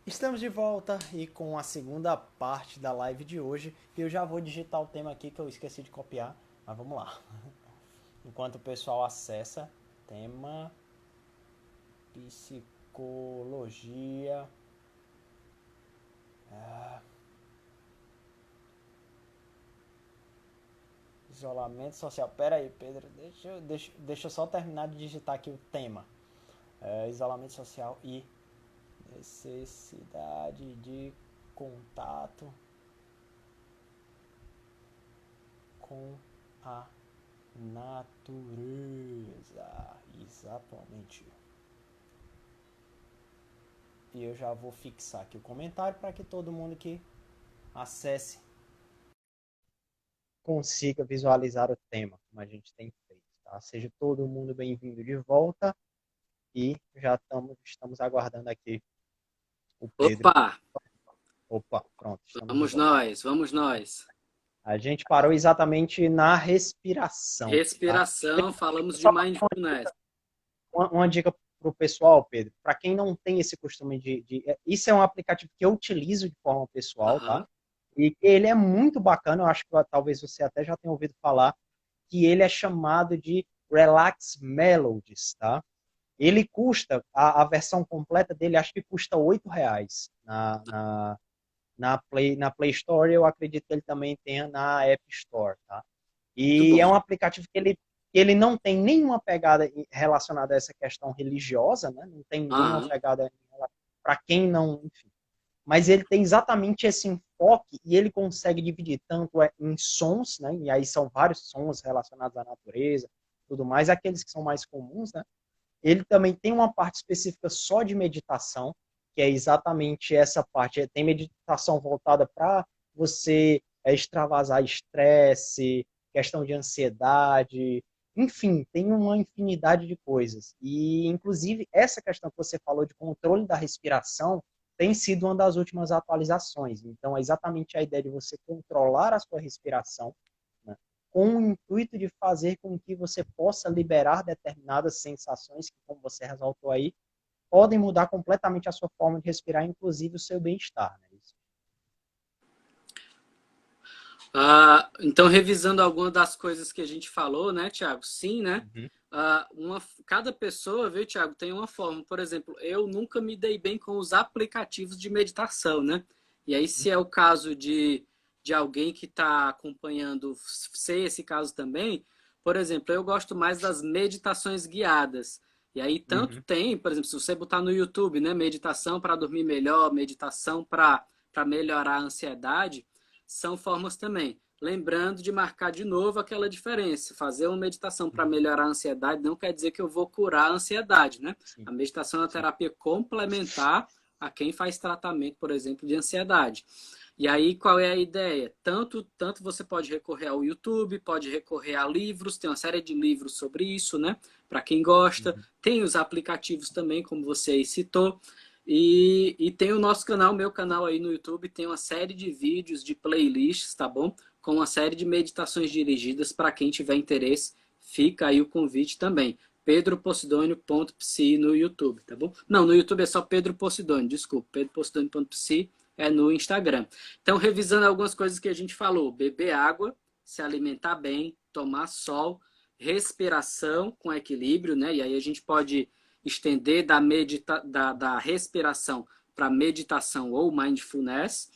Estamos de volta e com a segunda parte da live de hoje. Eu já vou digitar o tema aqui que eu esqueci de copiar, mas vamos lá. Enquanto o pessoal acessa, tema psicologia, isolamento social. Pera aí, Pedro, deixa eu só terminar de digitar aqui o tema. Isolamento social e necessidade de contato com a natureza. Exatamente. E eu já vou fixar aqui o comentário para que todo mundo que acesse consiga visualizar o tema, como a gente tem feito. Tá? Seja todo mundo bem-vindo de volta e já estamos aguardando aqui o Pedro. Opa, Opa, pronto, estamos de vamos volta. nós, vamos nós. A gente parou exatamente na respiração. Tá? Respiração, falamos de Só mindfulness. uma dica para o pessoal, Pedro, para quem não tem esse costume Isso é um aplicativo que eu utilizo de forma pessoal, tá? Aham. E ele é muito bacana, eu acho que talvez você até já tenha ouvido falar, que ele é chamado de Relax Melodies, tá? Ele custa, a versão completa dele, acho que custa R$ 8 na Play Store, eu acredito que ele também tenha na App Store, tá? Muito E é bom. um aplicativo que ele não tem nenhuma pegada relacionada a essa questão religiosa, né? Não tem nenhuma Aham. pegada para quem não, enfim. Mas ele tem exatamente esse enfoque e ele consegue dividir tanto em sons, né? E aí são vários sons relacionados à natureza, tudo mais, aqueles que são mais comuns, né? Ele também tem uma parte específica só de meditação, que é exatamente essa parte. Tem meditação voltada para você extravasar estresse, questão de ansiedade, enfim, tem uma infinidade de coisas. E, inclusive, essa questão que você falou de controle da respiração tem sido uma das últimas atualizações. Então, é exatamente a ideia de você controlar a sua respiração, né, com o intuito de fazer com que você possa liberar determinadas sensações que, como você ressaltou aí, podem mudar completamente a sua forma de respirar, inclusive o seu bem-estar. Né? Então, revisando algumas das coisas que a gente falou, né, Thiago? Sim, né? Uhum, Cada pessoa, viu, Thiago, tem uma forma. Por exemplo, eu nunca me dei bem com os aplicativos de meditação, né? E aí, uhum, se é o caso de alguém que está acompanhando, ser esse caso também, por exemplo, eu gosto mais das meditações guiadas. E aí, tanto uhum, tem, por exemplo, se você botar no YouTube, né, meditação para dormir melhor, meditação para melhorar a ansiedade, são formas também. Lembrando de marcar de novo aquela diferença. Fazer uma meditação para uhum. melhorar a ansiedade não quer dizer que eu vou curar a ansiedade, né? Sim, A meditação é uma sim. terapia complementar a quem faz tratamento, por exemplo, de ansiedade. E aí, qual é a ideia? Tanto você pode recorrer ao YouTube, pode recorrer a livros, tem uma série de livros sobre isso, né? Para quem gosta. Uhum. Tem os aplicativos também, como você aí citou. E tem o nosso canal, meu canal aí no YouTube, tem uma série de vídeos, de playlists, tá bom? Com uma série de meditações dirigidas para quem tiver interesse. Fica aí o convite também. pedroposidônio.psi no YouTube, tá bom? Não, no YouTube é só Pedro Posidônio, desculpa. pedroposidônio.psi é no Instagram. Então, revisando algumas coisas que a gente falou. Beber água, se alimentar bem, tomar sol, respiração com equilíbrio, né? E aí a gente pode estender da respiração para meditação ou mindfulness.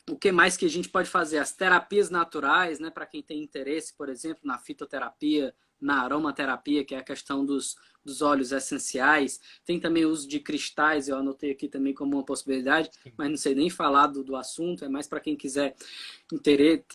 O que mais que a gente pode fazer? As terapias naturais, né? Para quem tem interesse, por exemplo, na fitoterapia, na aromaterapia, que é a questão dos óleos essenciais. Tem também o uso de cristais, eu anotei aqui também como uma possibilidade, Sim. mas não sei nem falar do assunto, é mais para quem quiser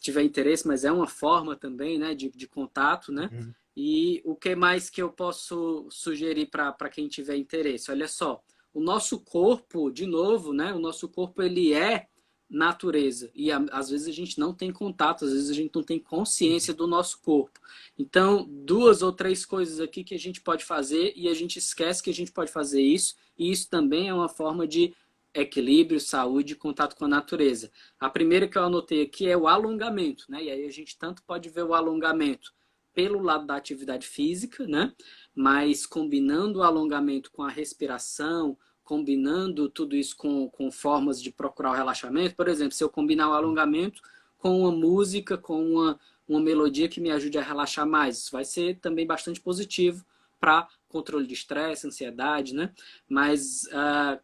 tiver interesse, mas é uma forma também, né, de contato, né? Uhum. E o que mais que eu posso sugerir para quem tiver interesse? Olha só, o nosso corpo, de novo, né? O nosso corpo ele é natureza e às vezes a gente não tem contato, às vezes a gente não tem consciência Uhum. do nosso corpo. Então, duas ou três coisas aqui que a gente pode fazer e a gente esquece que a gente pode fazer isso, e isso também é uma forma de equilíbrio, saúde e contato com a natureza. A primeira que eu anotei aqui é o alongamento, né? E aí a gente tanto pode ver o alongamento pelo lado da atividade física, né? Mas combinando o alongamento com a respiração, combinando tudo isso com formas de procurar o relaxamento. Por exemplo, se eu combinar o alongamento com uma música, com uma melodia que me ajude a relaxar mais, isso vai ser também bastante positivo para controle de estresse, ansiedade, né? Mas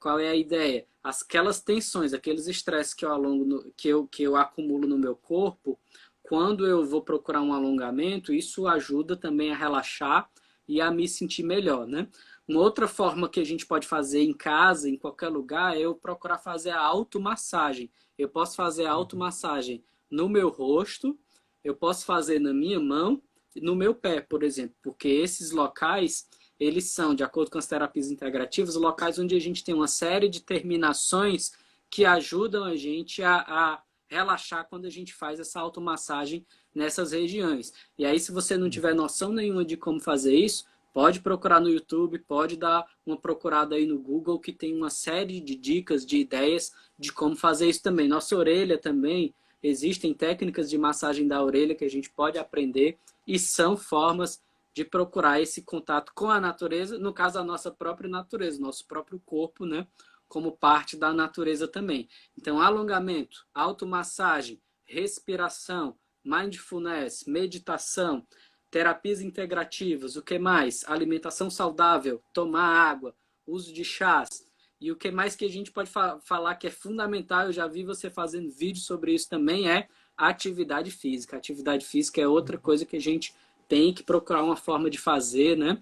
qual é a ideia? Aquelas tensões, aqueles estresses que eu alongo, que eu acumulo no meu corpo, quando eu vou procurar um alongamento, isso ajuda também a relaxar e a me sentir melhor, né? Uma outra forma que a gente pode fazer em casa, em qualquer lugar, é eu procurar fazer a automassagem. Eu posso fazer a automassagem no meu rosto, eu posso fazer na minha mão e no meu pé, por exemplo, porque esses locais, eles são, de acordo com as terapias integrativas, locais onde a gente tem uma série de terminações que ajudam a gente a relaxar quando a gente faz essa automassagem nessas regiões. E aí, se você não tiver noção nenhuma de como fazer isso, pode procurar no YouTube, pode dar uma procurada aí no Google, que tem uma série de dicas, de ideias de como fazer isso também. Nossa orelha também, existem técnicas de massagem da orelha que a gente pode aprender e são formas de procurar esse contato com a natureza, no caso, a nossa própria natureza, nosso próprio corpo, né? Como parte da natureza também. Então, alongamento, automassagem, respiração, mindfulness, meditação, terapias integrativas, o que mais? Alimentação saudável, tomar água, uso de chás. E o que mais que a gente pode falar que é fundamental, eu já vi você fazendo vídeo sobre isso também, é a atividade física. A atividade física é outra coisa que a gente tem que procurar uma forma de fazer, né?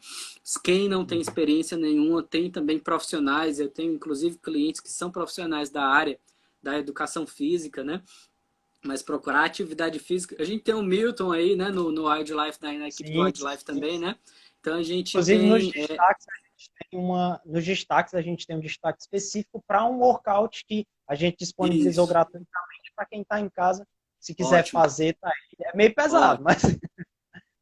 Quem não tem experiência nenhuma, tem também profissionais, eu tenho inclusive clientes que são profissionais da área da educação física, né? Mas procurar atividade física, a gente tem o Milton aí, né? No Wildlife, na equipe do Sim, Wildlife também, né? Então a gente inclusive, tem... nos destaques, a gente tem um destaque específico para um workout que a gente disponibilizou Isso, gratuitamente para quem está em casa. Se quiser ótimo, fazer, tá aí. É meio pesado, ótimo. mas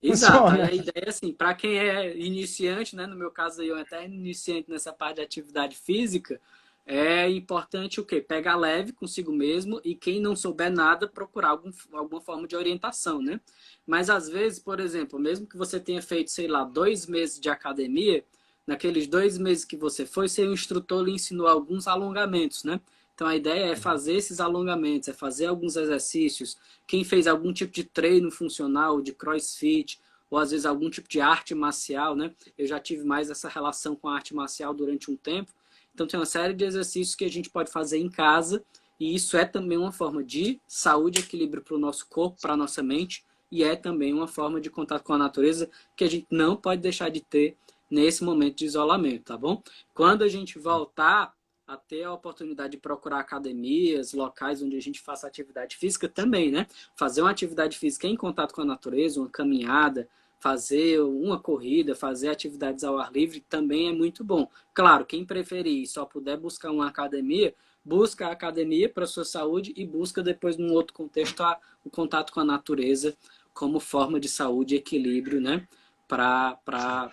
Exato, aí funciona. a ideia é assim, para quem é iniciante, né, no meu caso aí eu até iniciante nessa parte de atividade física, é importante o quê? Pegar leve consigo mesmo e quem não souber nada, procurar alguma forma de orientação, né? Mas às vezes, por exemplo, mesmo que você tenha feito, sei lá, 2 meses de academia, naqueles 2 meses que você foi, seu instrutor lhe ensinou alguns alongamentos, né? Então a ideia é fazer esses alongamentos, é fazer alguns exercícios. Quem fez algum tipo de treino funcional, de crossfit, ou às vezes algum tipo de arte marcial, né? Eu já tive mais essa relação com a arte marcial durante um tempo. Então tem uma série de exercícios que a gente pode fazer em casa e isso é também uma forma de saúde e equilíbrio para o nosso corpo, para a nossa mente e é também uma forma de contato com a natureza que a gente não pode deixar de ter nesse momento de isolamento, tá bom? Quando a gente voltar a ter a oportunidade de procurar academias, locais onde a gente faça atividade física também, né? Fazer uma atividade física em contato com a natureza, uma caminhada, fazer uma corrida, fazer atividades ao ar livre também é muito bom. Claro, quem preferir e só puder buscar uma academia, busca a academia para a sua saúde e busca depois, num outro contexto, o contato com a natureza como forma de saúde e equilíbrio, né? Para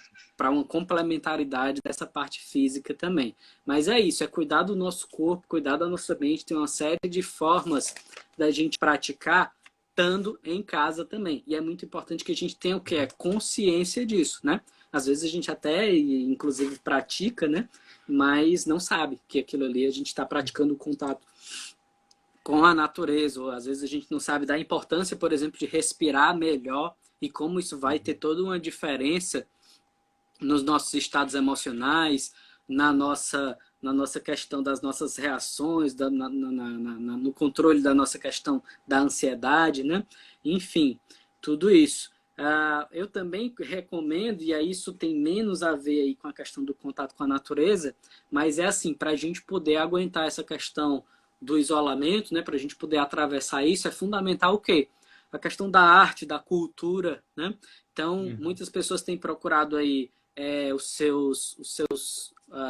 uma complementaridade dessa parte física também. Mas é isso, é cuidar do nosso corpo, cuidar da nossa mente, tem uma série de formas da gente praticar estando em casa também. E é muito importante que a gente tenha o que? É consciência disso, né? Às vezes a gente até, inclusive, pratica, né? Mas não sabe que aquilo ali a gente está praticando o contato com a natureza, ou às vezes a gente não sabe da importância, por exemplo, de respirar melhor e como isso vai ter toda uma diferença nos nossos estados emocionais, na nossa questão das nossas reações, no controle da nossa questão da ansiedade, né? Enfim, tudo isso. Eu também recomendo, e aí isso tem menos a ver aí com a questão do contato com a natureza, mas é assim, para a gente poder aguentar essa questão do isolamento, né? Para a gente poder atravessar isso, é fundamental o quê? A questão da arte, da cultura, né? Então, muitas pessoas têm procurado aí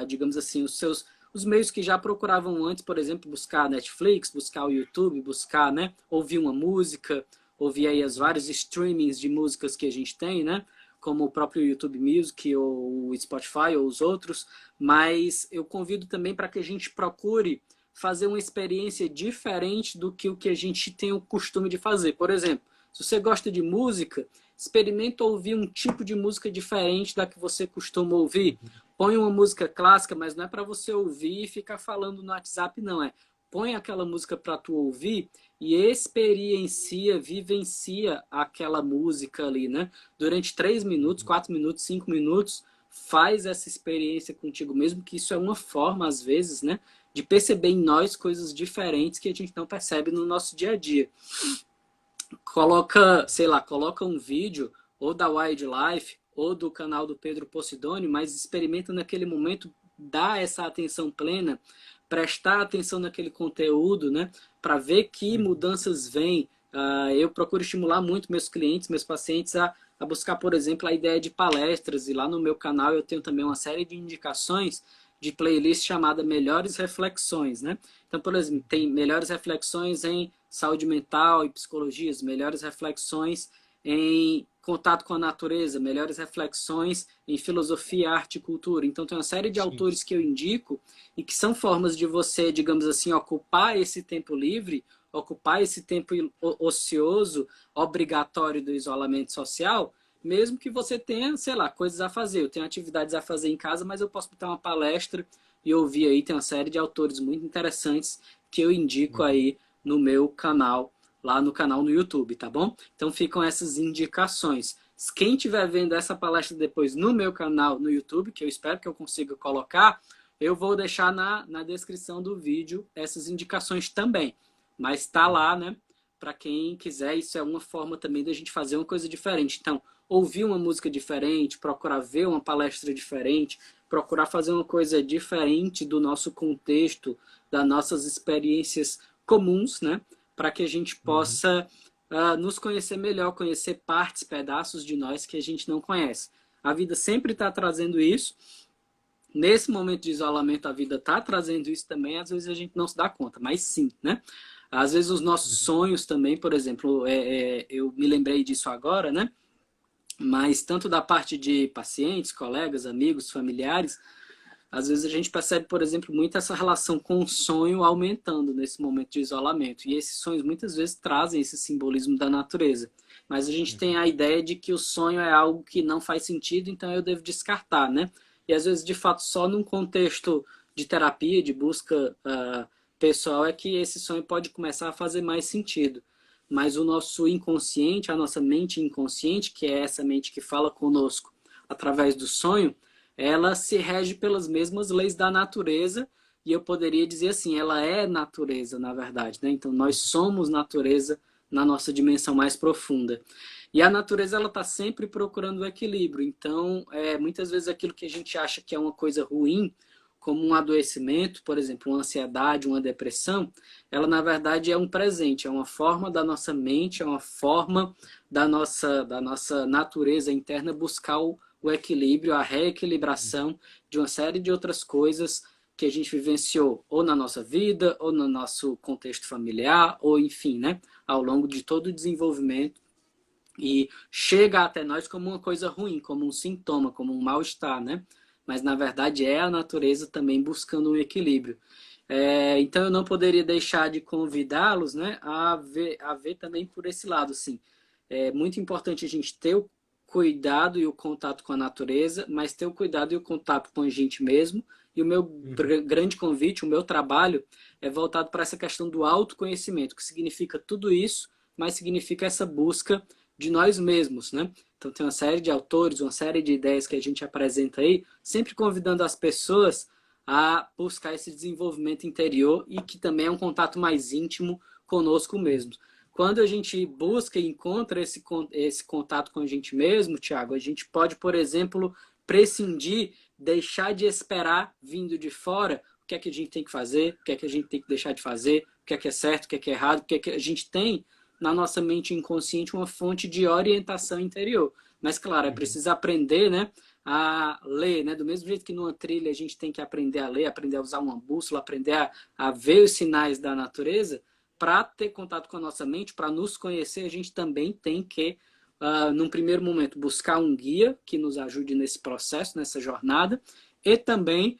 digamos assim, os meios que já procuravam antes, por exemplo, buscar a Netflix, buscar o YouTube, buscar, né, ouvir uma música, ouvir aí as vários streamings de músicas que a gente tem, né, como o próprio YouTube Music ou o Spotify ou os outros, mas eu convido também para que a gente procure fazer uma experiência diferente do que o que a gente tem o costume de fazer. Por exemplo, se você gosta de música, experimenta ouvir um tipo de música diferente da que você costuma ouvir. põe uma música clássica, mas não é para você ouvir e ficar falando no WhatsApp, não. Põe aquela música para tu ouvir e experiencia, vivencia aquela música ali, né? Durante 3 minutos, 4 minutos, 5 minutos, faz essa experiência contigo mesmo, que isso é uma forma, às vezes, né? De perceber em nós coisas diferentes que a gente não percebe no nosso dia a dia. Coloca, sei lá, coloca um vídeo ou da Wildlife ou do canal do Pedro Posidoni, mas experimenta naquele momento dar essa atenção plena, prestar atenção naquele conteúdo, né, para ver que mudanças vêm. Eu procuro estimular muito meus clientes, meus pacientes a buscar, por exemplo, a ideia de palestras, e lá no meu canal eu tenho também uma série de indicações de playlist chamada Melhores Reflexões, né? Então, por exemplo, tem melhores reflexões em saúde mental e psicologia, melhores reflexões em contato com a natureza, melhores reflexões em filosofia, arte e cultura. Então, tem uma série de autores que eu indico e que são formas de você, digamos assim, ocupar esse tempo livre, ocupar esse tempo ocioso, obrigatório do isolamento social, mesmo que você tenha, sei lá, coisas a fazer. Eu tenho atividades a fazer em casa, mas eu posso botar uma palestra e ouvir aí. Tem uma série de autores muito interessantes que eu indico aí no meu canal, lá no canal no YouTube, tá bom? Então ficam essas indicações. Quem estiver vendo essa palestra depois no meu canal no YouTube, que eu espero que eu consiga colocar, eu vou deixar na descrição do vídeo essas indicações também. Mas tá lá, né? Para quem quiser, isso é uma forma também da gente fazer uma coisa diferente. Então, ouvir uma música diferente, procurar ver uma palestra diferente, procurar fazer uma coisa diferente do nosso contexto, das nossas experiências comuns, né? Para que a gente possa nos conhecer melhor, conhecer partes, pedaços de nós que a gente não conhece. A vida sempre está trazendo isso. Nesse momento de isolamento, a vida está trazendo isso também. Às vezes a gente não se dá conta, mas sim, né? Às vezes os nossos sonhos também, por exemplo, eu me lembrei disso agora, né? Mas tanto da parte de pacientes, colegas, amigos, familiares, às vezes a gente percebe, por exemplo, muito essa relação com o sonho aumentando nesse momento de isolamento. E esses sonhos muitas vezes trazem esse simbolismo da natureza. Mas a gente tem a ideia de que o sonho é algo que não faz sentido, então eu devo descartar, né? E às vezes, de fato, só num contexto de terapia, de busca pessoal, é que esse sonho pode começar a fazer mais sentido. Mas o nosso inconsciente, a nossa mente inconsciente, que é essa mente que fala conosco através do sonho, ela se rege pelas mesmas leis da natureza, e eu poderia dizer assim, ela é natureza, na verdade, né? Então, nós somos natureza na nossa dimensão mais profunda. E a natureza, ela está sempre procurando o equilíbrio. Então, muitas vezes aquilo que a gente acha que é uma coisa ruim, como um adoecimento, por exemplo, uma ansiedade, uma depressão, ela na verdade é um presente, é uma forma da nossa mente, é uma forma da nossa natureza interna buscar o equilíbrio, a reequilibração de uma série de outras coisas que a gente vivenciou ou na nossa vida, ou no nosso contexto familiar, ou enfim, né, ao longo de todo o desenvolvimento, e chega até nós como uma coisa ruim, como um sintoma, como um mal-estar, né? Mas na verdade é a natureza também buscando um equilíbrio. Então eu não poderia deixar de convidá-los, né, a ver também por esse lado. Assim. É muito importante a gente ter o cuidado e o contato com a natureza, mas ter o cuidado e o contato com a gente mesmo. E o meu grande convite, o meu trabalho, é voltado para essa questão do autoconhecimento, que significa tudo isso, mas significa essa busca de nós mesmos, né? Então tem uma série de autores, uma série de ideias que a gente apresenta aí, sempre convidando as pessoas a buscar esse desenvolvimento interior e que também é um contato mais íntimo conosco mesmos. Quando a gente busca e encontra esse contato com a gente mesmo, Tiago, a gente pode, por exemplo, prescindir, deixar de esperar vindo de fora o que é que a gente tem que fazer, o que é que a gente tem que deixar de fazer, o que é certo, o que é errado, o que é que a gente tem na nossa mente inconsciente uma fonte de orientação interior. Mas, claro, é preciso aprender, né, a ler, né? Do mesmo jeito que numa trilha a gente tem que aprender a ler, aprender a usar uma bússola, aprender a ver os sinais da natureza, para ter contato com a nossa mente, para nos conhecer, a gente também tem que, num primeiro momento, buscar um guia que nos ajude nesse processo, nessa jornada, e também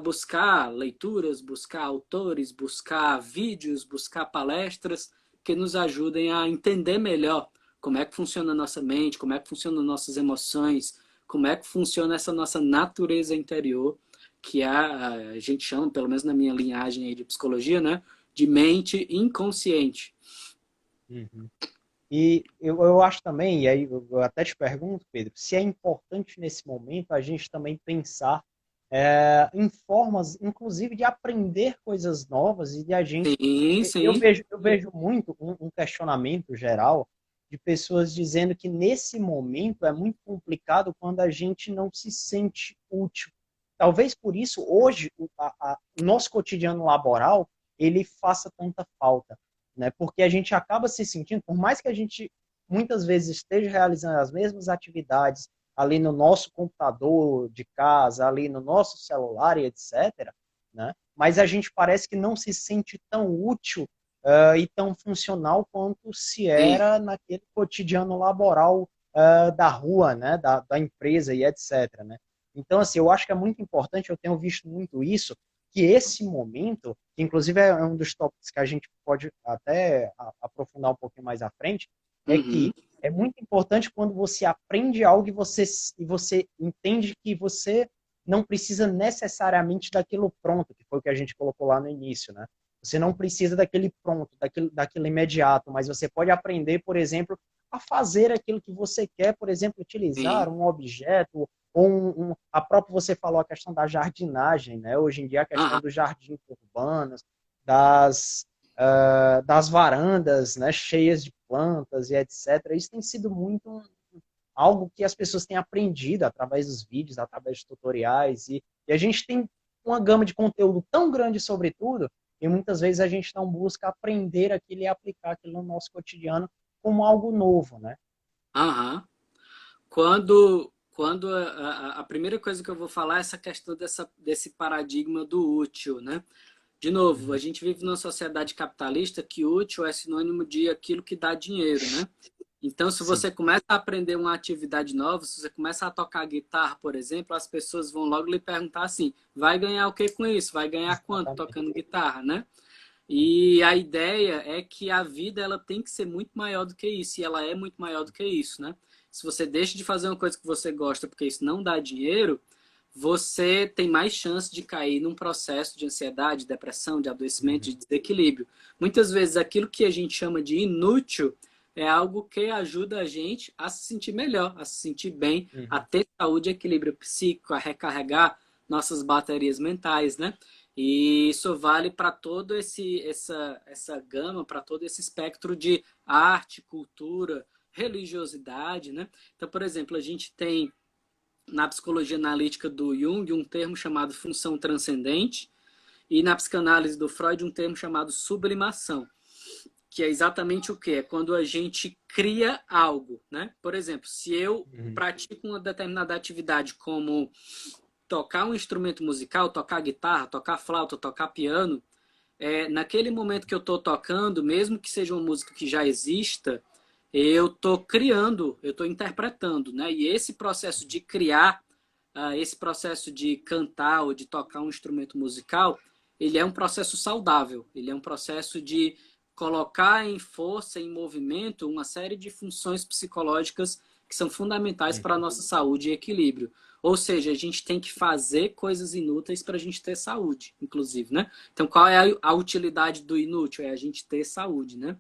buscar leituras, buscar autores, buscar vídeos, buscar palestras, que nos ajudem a entender melhor como é que funciona a nossa mente, como é que funcionam nossas emoções, como é que funciona essa nossa natureza interior, que a gente chama, pelo menos na minha linhagem aí de psicologia, né, de mente inconsciente. Uhum. E eu acho também, e aí eu até te pergunto, Pedro, se é importante nesse momento a gente também pensar em formas, inclusive, de aprender coisas novas e de a gente. Sim, Eu sim. vejo, eu vejo muito um questionamento geral de pessoas dizendo que nesse momento é muito complicado quando a gente não se sente útil. Talvez por isso, hoje, o nosso cotidiano laboral ele faça tanta falta, né? Porque a gente acaba se sentindo, por mais que a gente muitas vezes esteja realizando as mesmas atividades ali no nosso computador de casa, ali no nosso celular e etc., né? Mas a gente parece que não se sente tão útil e tão funcional quanto se Sim. era naquele cotidiano laboral da rua, né? Da empresa e etc., né? Então, assim, eu acho que é muito importante, eu tenho visto muito isso, que esse momento, que inclusive é um dos tópicos que a gente pode até aprofundar um pouquinho mais à frente, é Uhum. que é muito importante quando você aprende algo e você entende que você não precisa necessariamente daquilo pronto, que foi o que a gente colocou lá no início, né? Você não precisa daquele pronto, daquilo imediato, mas você pode aprender, por exemplo, a fazer aquilo que você quer, por exemplo, utilizar Sim. um objeto ou a própria você falou a questão da jardinagem, né? Hoje em dia a questão Aham. dos jardins urbanos, das varandas, né, cheias de plantas e etc. Isso tem sido muito algo que as pessoas têm aprendido através dos vídeos, através de tutoriais e a gente tem uma gama de conteúdo tão grande sobre tudo e muitas vezes a gente não busca aprender aquilo e aplicar aquilo no nosso cotidiano como algo novo, né? Aham. Quando a primeira coisa que eu vou falar é essa questão desse paradigma do útil, né? De novo, a Uhum. gente vive numa sociedade capitalista que útil é sinônimo de aquilo que dá dinheiro, né? Então, se Sim, você começa a aprender uma atividade nova, se você começa a tocar guitarra, por exemplo, as pessoas vão logo lhe perguntar assim: vai ganhar o que com isso? Vai ganhar quanto exatamente. tocando guitarra, né? E a ideia é que a vida ela tem que ser muito maior do que isso, e ela é muito maior do que isso, né? Se você deixa de fazer uma coisa que você gosta porque isso não dá dinheiro, você tem mais chance de cair num processo de ansiedade, depressão, de adoecimento, Uhum. de desequilíbrio. Muitas vezes aquilo que a gente chama de inútil é algo que ajuda a gente a se sentir melhor, a se sentir bem, a Uhum. ter saúde e equilíbrio psíquico, a recarregar nossas baterias mentais, né? E isso vale para todo essa gama, para todo esse espectro de arte, cultura, religiosidade, né? Então, por exemplo, a gente tem na psicologia analítica do Jung um termo chamado função transcendente e na psicanálise do Freud um termo chamado sublimação, que é exatamente o que? É quando a gente cria algo, né? Por exemplo, se eu Uhum. pratico uma determinada atividade como tocar um instrumento musical, tocar guitarra, tocar flauta, tocar piano, naquele momento que eu estou tocando, mesmo que seja uma música que já exista, eu estou criando, eu estou interpretando, né? E esse processo de criar, esse processo de cantar ou de tocar um instrumento musical, ele é um processo saudável, ele é um processo de colocar em força, em movimento, uma série de funções psicológicas que são fundamentais para a Uhum. nossa saúde e equilíbrio. Ou seja, a gente tem que fazer coisas inúteis para a gente ter saúde, inclusive, né? Então, qual é a utilidade do inútil? É a gente ter saúde, né?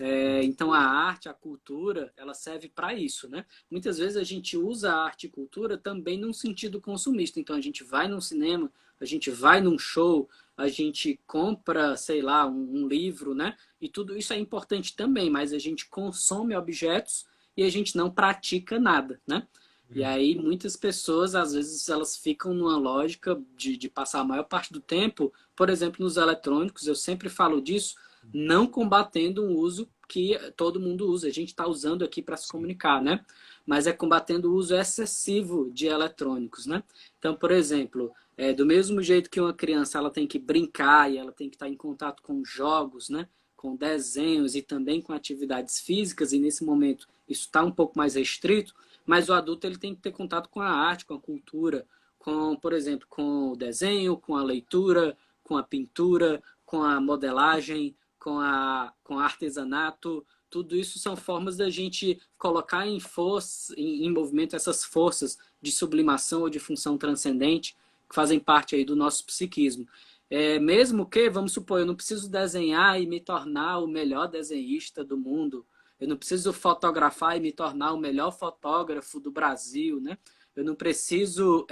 Uhum. Então, a arte, a cultura, ela serve para isso, né? Muitas vezes a gente usa a arte e cultura também num sentido consumista. Então, a gente vai num cinema, a gente vai num show, a gente compra, sei lá, um livro, né? E tudo isso é importante também, mas a gente consome objetos e a gente não pratica nada, né? E Uhum. aí muitas pessoas, às vezes, elas ficam numa lógica de passar a maior parte do tempo, por exemplo, nos eletrônicos, eu sempre falo disso, não combatendo um uso que todo mundo usa. A gente está usando aqui para se Sim. comunicar, né? Mas é combatendo o uso excessivo de eletrônicos, né? Então, por exemplo, do mesmo jeito que uma criança ela tem que brincar e ela tem que estar em contato com jogos, né? Com desenhos e também com atividades físicas, e nesse momento isso está um pouco mais restrito, mas o adulto ele tem que ter contato com a arte, com a cultura, com, por exemplo, com o desenho, com a leitura, com a pintura, com a modelagem, com artesanato. Tudo isso são formas da gente colocar em força, em movimento essas forças de sublimação ou de função transcendente, que fazem parte aí do nosso psiquismo. Mesmo que, vamos supor, eu não preciso desenhar e me tornar o melhor desenhista do mundo, eu não preciso fotografar e me tornar o melhor fotógrafo do Brasil, né? Eu não preciso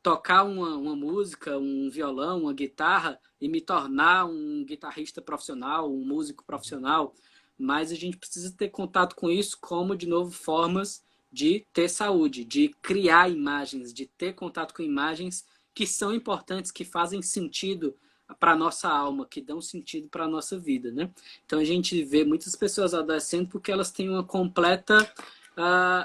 tocar uma música, um violão, uma guitarra e me tornar um guitarrista profissional, um músico profissional, mas a gente precisa ter contato com isso como, de novo, formas de ter saúde, de criar imagens, de ter contato com imagens que são importantes, que fazem sentido para a nossa alma, que dão sentido para a nossa vida, né? Então a gente vê muitas pessoas adoecendo porque elas têm uma completa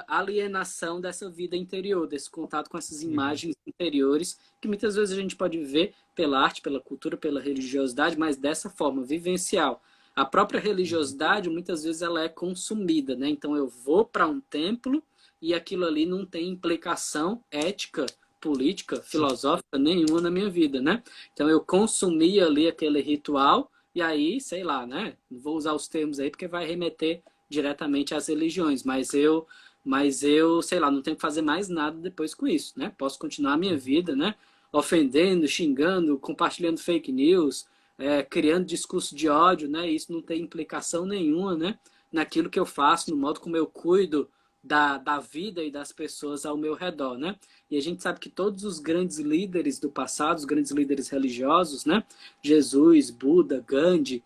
alienação dessa vida interior, desse contato com essas imagens interiores, que muitas vezes a gente pode ver pela arte, pela cultura, pela religiosidade, mas dessa forma, vivencial. A própria religiosidade, muitas vezes, ela é consumida, né? Então eu vou para um templo e aquilo ali não tem implicação ética, política, filosófica nenhuma na minha vida, né? Então eu consumi ali aquele ritual e aí, sei lá, né? Não vou usar os termos aí porque vai remeter diretamente às religiões, mas eu, sei lá, não tenho que fazer mais nada depois com isso, né? Posso continuar a minha vida, né? Ofendendo, xingando, compartilhando fake news, criando discurso de ódio, né? Isso não tem implicação nenhuma, né? Naquilo que eu faço, no modo como eu cuido da vida e das pessoas ao meu redor, né? E a gente sabe que todos os grandes líderes do passado, os grandes líderes religiosos, né? Jesus, Buda, Gandhi,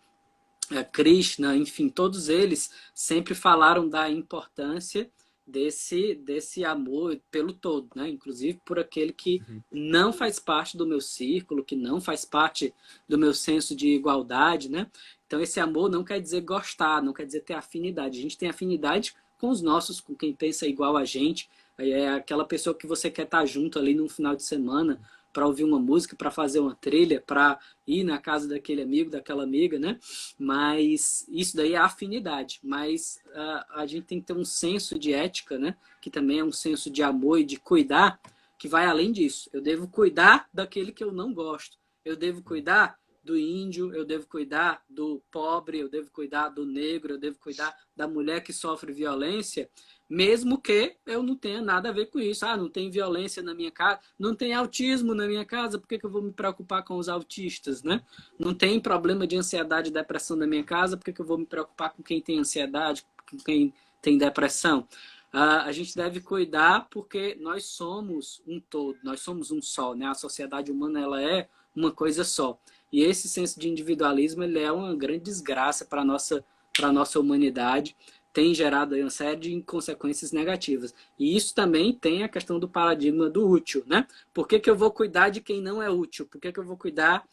Krishna, enfim, todos eles sempre falaram da importância desse amor pelo todo, né? Inclusive por aquele que não faz parte do meu círculo, que não faz parte do meu senso de igualdade, né? Então esse amor não quer dizer gostar, não quer dizer ter afinidade. A gente tem afinidade com os nossos, com quem pensa igual a gente, é aquela pessoa que você quer estar junto ali no final de semana para ouvir uma música, para fazer uma trilha, para ir na casa daquele amigo, daquela amiga, né? Mas isso daí é afinidade. Mas a gente tem que ter um senso de ética, né? Que também é um senso de amor e de cuidar, que vai além disso. Eu devo cuidar daquele que eu não gosto. Eu devo cuidar do índio, eu devo cuidar do pobre, eu devo cuidar do negro, eu devo cuidar da mulher que sofre violência, mesmo que eu não tenha nada a ver com isso. Não tem violência na minha casa, não tem autismo na minha casa, por que eu vou me preocupar com os autistas, né? Não tem problema de ansiedade e depressão na minha casa, por que eu vou me preocupar com quem tem ansiedade, com quem tem depressão? A gente deve cuidar porque nós somos um todo, nós somos um só, né? A sociedade humana, ela é uma coisa só. E esse senso de individualismo, ele é uma grande desgraça para a nossa humanidade, tem gerado aí uma série de consequências negativas. E isso também tem a questão do paradigma do útil, né? Por que eu vou cuidar de quem não é útil? Por que eu vou cuidar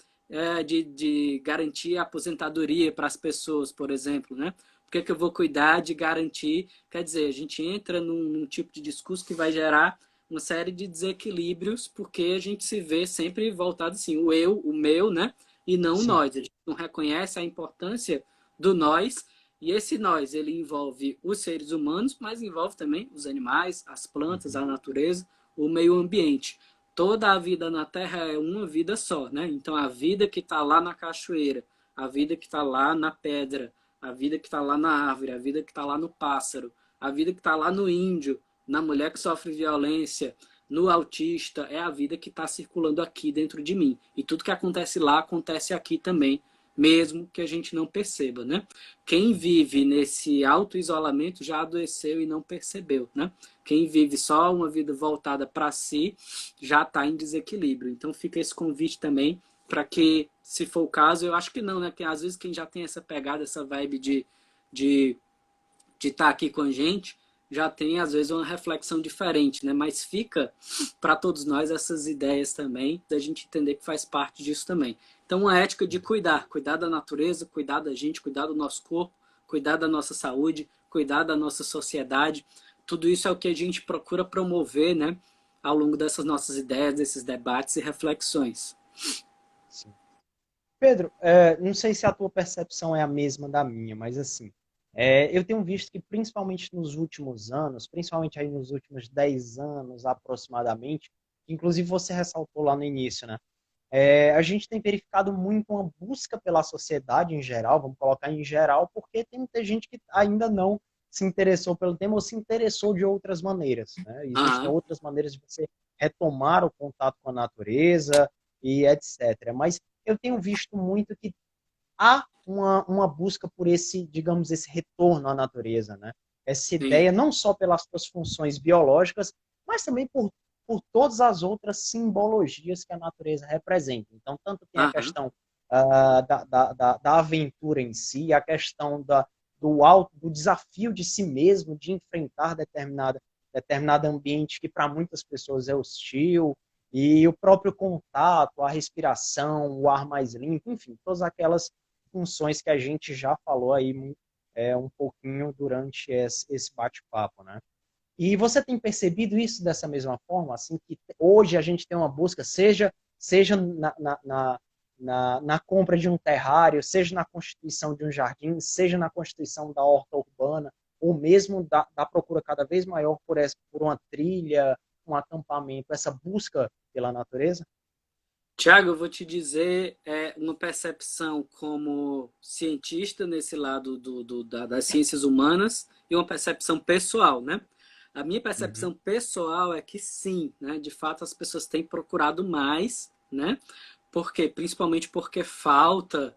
de garantir a aposentadoria para as pessoas, por exemplo, né? Por que eu vou cuidar de garantir... Quer dizer, a gente entra num tipo de discurso que vai gerar uma série de desequilíbrios, porque a gente se vê sempre voltado assim, o eu, o meu, né? E não o nós. A gente não reconhece a importância do nós, e esse nós, ele envolve os seres humanos, mas envolve também os animais, as plantas, a natureza, o meio ambiente. Toda a vida na Terra é uma vida só, né? Então a vida que está lá na cachoeira, a vida que está lá na pedra, a vida que está lá na árvore, a vida que está lá no pássaro, a vida que está lá no índio, na mulher que sofre violência, no autista, é a vida que está circulando aqui dentro de mim. E tudo que acontece lá, acontece aqui também, mesmo que a gente não perceba, né? Quem vive nesse auto-isolamento já adoeceu e não percebeu, né? Quem vive só uma vida voltada para si já está em desequilíbrio. Então fica esse convite também para que, se for o caso, eu acho que não, né? Porque às vezes quem já tem essa pegada, essa vibe de estar aqui com a gente, já tem, às vezes, uma reflexão diferente, né? Mas fica para todos nós essas ideias também, da gente entender que faz parte disso também. Então, uma ética de cuidar da natureza, cuidar da gente, cuidar do nosso corpo, cuidar da nossa saúde, cuidar da nossa sociedade. Tudo isso é o que a gente procura promover, né? Ao longo dessas nossas ideias, desses debates e reflexões. Sim. Pedro, não sei se a tua percepção é a mesma da minha, mas assim, eu tenho visto que principalmente nos últimos anos, principalmente aí nos últimos 10 anos aproximadamente, inclusive você ressaltou lá no início, né? A gente tem verificado muito uma busca pela sociedade em geral, vamos colocar em geral, porque tem muita gente que ainda não se interessou pelo tema ou se interessou de outras maneiras, né? Existem Aham. outras maneiras de você retomar o contato com a natureza e etc. Mas eu tenho visto muito que há uma busca por esse, digamos, esse retorno à natureza, né? Essa Sim. ideia não só pelas suas funções biológicas, mas também por todas as outras simbologias que a natureza representa. Então, tanto tem a Aham. questão da aventura em si, a questão do desafio de si mesmo, de enfrentar determinado ambiente que para muitas pessoas é hostil, e o próprio contato, a respiração, o ar mais limpo, enfim, todas aquelas funções que a gente já falou aí um pouquinho durante esse bate-papo, né? E você tem percebido isso dessa mesma forma, assim, que hoje a gente tem uma busca, seja na compra de um terrário, seja na constituição de um jardim, seja na constituição da horta urbana, ou mesmo da procura cada vez maior por uma trilha, um acampamento, essa busca pela natureza? Tiago, eu vou te dizer uma percepção como cientista nesse lado das ciências humanas e uma percepção pessoal, né? A minha Uhum, percepção pessoal é que sim, né? De fato, as pessoas têm procurado mais, né? Por quê? Principalmente porque falta,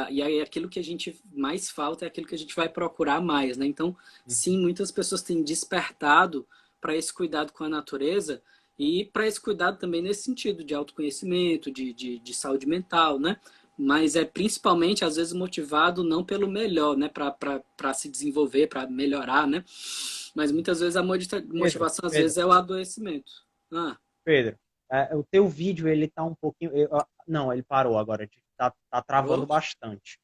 e aí aquilo que a gente mais falta é aquilo que a gente vai procurar mais, né? Então, sim, uhum, muitas pessoas têm despertado para esse cuidado com a natureza e para esse cuidado também nesse sentido de autoconhecimento, de saúde mental, né? Mas é principalmente, às vezes, motivado não pelo melhor, né? Para se desenvolver, para melhorar, né? Mas muitas vezes a Pedro, motivação, às Pedro, vezes, é o adoecimento. Ah, Pedro, o teu vídeo, ele tá um pouquinho... não, ele parou agora, tá travando parou? bastante.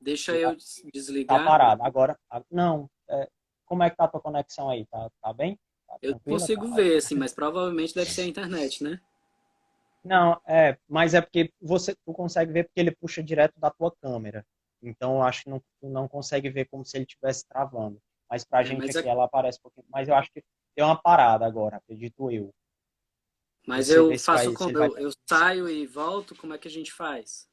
Deixa E, eu tá desligar. parado. Agora, não, como é que tá a tua conexão aí? Tá bem? Tá Eu tranquila? Tá consigo ver, ótimo? assim, mas provavelmente deve ser a internet, né? Não, mas é porque tu consegue ver porque ele puxa direto da tua câmera. Então, eu acho que tu não consegue ver como se ele estivesse travando. Mas pra É, gente mas, aqui ela aparece um pouquinho. Mas eu acho que deu uma parada agora, acredito eu. mas Você eu vê faço se como? ele vai. Eu saio e volto, como é que a gente faz?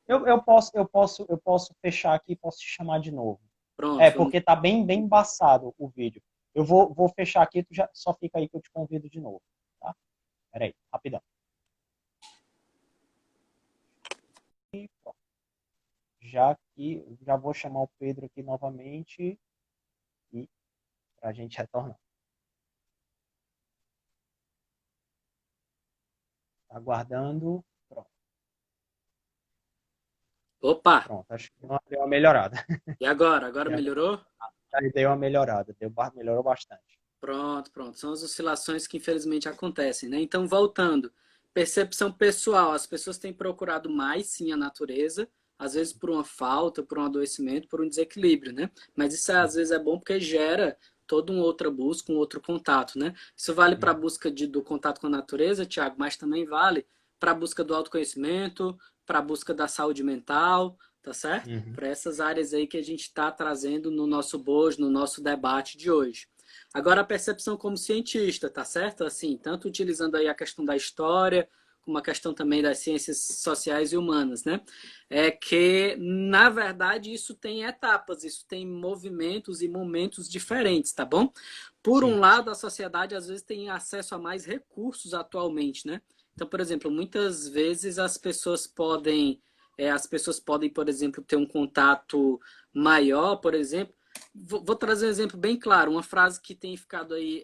Eu posso fechar aqui e posso te chamar de novo. Pronto, vamos. Porque tá bem embaçado o vídeo. Eu vou fechar aqui, tu já só fica aí que eu te convido de novo, tá? Peraí, rapidão. Já vou chamar o Pedro aqui novamente e pra gente retornar. Aguardando. Pronto, Opa! pronto. Acho que deu uma melhorada. E agora? Agora melhorou? Deu uma melhorada. Melhorou bastante. Pronto, pronto. São as oscilações que infelizmente acontecem, né? Então, voltando. Percepção pessoal. As pessoas têm procurado mais, sim, a natureza. Às vezes por uma falta, por um adoecimento, por um desequilíbrio, né? Mas isso às vezes é bom porque gera toda uma outra busca, um outro contato, né? Isso vale para a Uhum, busca do contato com a natureza, Tiago, mas também vale para a busca do autoconhecimento, para a busca da saúde mental, tá certo? uhum, Para essas áreas aí que a gente está trazendo no nosso bojo, no nosso debate de hoje. Agora, a percepção como cientista, tá certo? Assim, tanto utilizando aí a questão da história, como a questão também das ciências sociais e humanas, né? É que, na verdade, isso tem etapas, isso tem movimentos e momentos diferentes, tá bom? Por um sim. lado, a sociedade às vezes tem acesso a mais recursos atualmente, né? Então, por exemplo, muitas vezes as pessoas podem, por exemplo, ter um contato maior, por exemplo, vou trazer um exemplo bem claro, uma frase que tem ficado aí,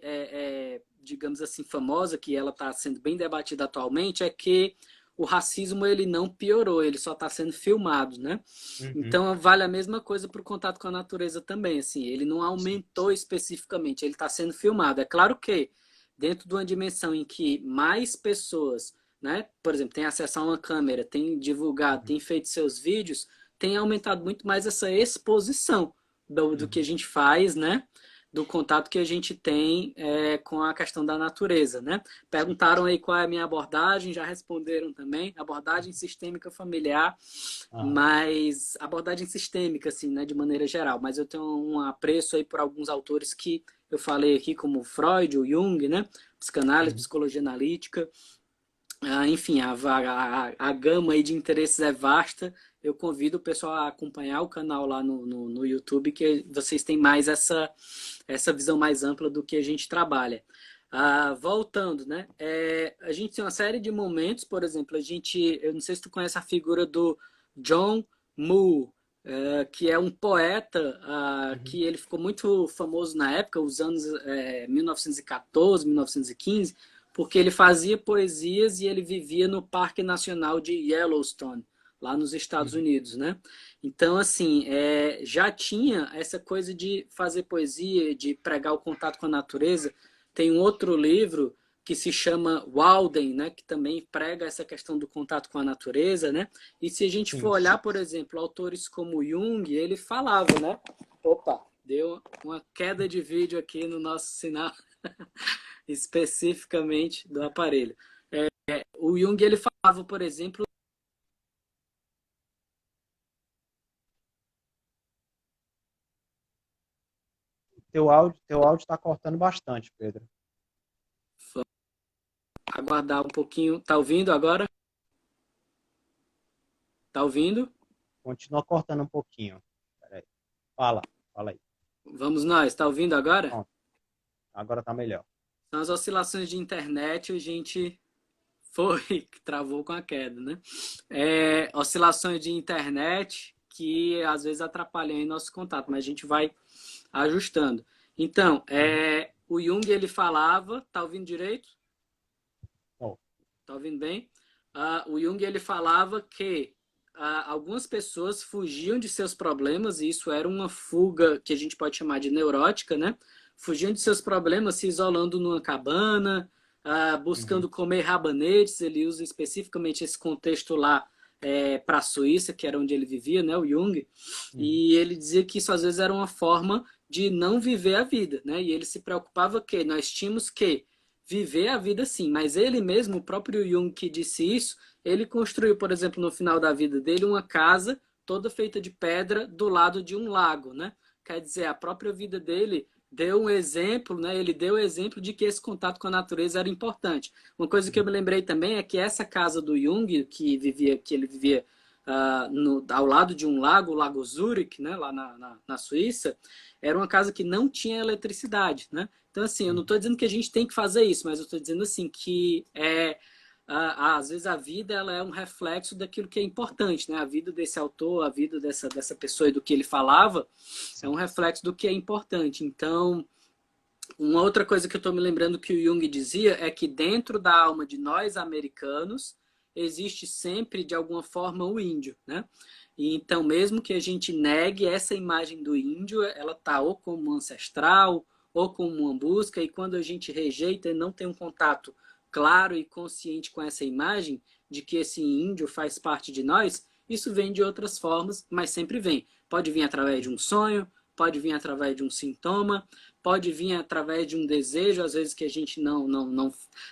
digamos assim, famosa, que ela está sendo bem debatida atualmente, é que o racismo ele não piorou, ele só está sendo filmado, né? Uhum, Então vale a mesma coisa para o contato com a natureza também, assim, ele não sim. aumentou especificamente, ele está sendo filmado. É claro que dentro de uma dimensão em que mais pessoas, né, por exemplo, têm acesso a uma câmera, têm divulgado, Uhum, têm feito seus vídeos, tem aumentado muito mais essa exposição do que a uhum, gente faz, né? Do contato que a gente tem com a questão da natureza, né? sim. Perguntaram aí qual é a minha abordagem, já responderam também, abordagem sistêmica familiar, Aham, mas abordagem sistêmica, assim, né, de maneira geral. Mas eu tenho um apreço aí por alguns autores que eu falei aqui, como Freud, o Jung, né? Psicanálise, uhum, psicologia analítica, Enfim, a gama aí de interesses é vasta. Eu convido o pessoal a acompanhar o canal lá no YouTube, que vocês têm mais essa visão mais ampla do que a gente trabalha. Voltando, né? A gente tem uma série de momentos, por exemplo, eu não sei se tu conhece a figura do John Moore, que é um poeta Uhum. que ele ficou muito famoso na época, os anos 1914, 1915, porque ele fazia poesias e ele vivia no Parque Nacional de Yellowstone, lá nos Estados Uhum. Unidos, né? Então, assim, já tinha essa coisa de fazer poesia, de pregar o contato com a natureza. Tem um outro livro que se chama Walden, né, que também prega essa questão do contato com a natureza, né? E se a gente for Sim. olhar, por exemplo, autores como Jung, ele falava, né? Opa, deu uma queda de vídeo aqui no nosso sinal, especificamente do aparelho. O Jung, ele falava, por exemplo, Teu áudio está cortando bastante, Pedro. aguardar um pouquinho. Tá ouvindo agora? Tá ouvindo? Continua cortando um pouquinho. Peraí. Fala aí. Vamos nós, tá ouvindo agora? Pronto, agora tá melhor. São as oscilações de internet, a gente foi que travou com a queda, né? Oscilações de internet que às vezes atrapalham aí nosso contato, mas a gente vai ajustando. Então, Uhum. o Jung ele falava, tá ouvindo direito? Ó, Tá ouvindo bem? O Jung ele falava que algumas pessoas fugiam de seus problemas, e isso era uma fuga que a gente pode chamar de neurótica, né? Fugiam de seus problemas se isolando numa cabana, uhum. buscando comer rabanetes. Ele usa especificamente esse contexto lá para a Suíça, que era onde ele vivia, né? O Jung. Uhum. E ele dizia que isso às vezes era uma forma de não viver a vida, né? E ele se preocupava que nós tínhamos que viver a vida sim, mas ele mesmo, o próprio Jung que disse isso, ele construiu, por exemplo, no final da vida dele, uma casa toda feita de pedra do lado de um lago, né? Quer dizer, a própria vida dele deu um exemplo, né? Ele deu o exemplo de que esse contato com a natureza era importante. Uma coisa que eu me lembrei também é que essa casa do Jung, que ele vivia ao lado de um lago, o Lago Zurich, né? Lá na Suíça, era uma casa que não tinha eletricidade, né? Então, assim, eu não Uhum. estou dizendo que a gente tem que fazer isso, mas eu estou dizendo assim que às vezes a vida ela é um reflexo daquilo que é importante, né? A vida desse autor, a vida dessa pessoa e do que ele falava é um Sim. reflexo do que é importante. Então, uma outra coisa que eu estou me lembrando que o Jung dizia é que dentro da alma de nós americanos existe sempre, de alguma forma, o índio, né? E então, mesmo que a gente negue essa imagem do índio, ela está ou como ancestral, ou como uma busca, e quando a gente rejeita e não tem um contato claro e consciente com essa imagem de que esse índio faz parte de nós, isso vem de outras formas, mas sempre vem. Pode vir através de um sonho, pode vir através de um sintoma, pode vir através de um desejo, às vezes que a gente não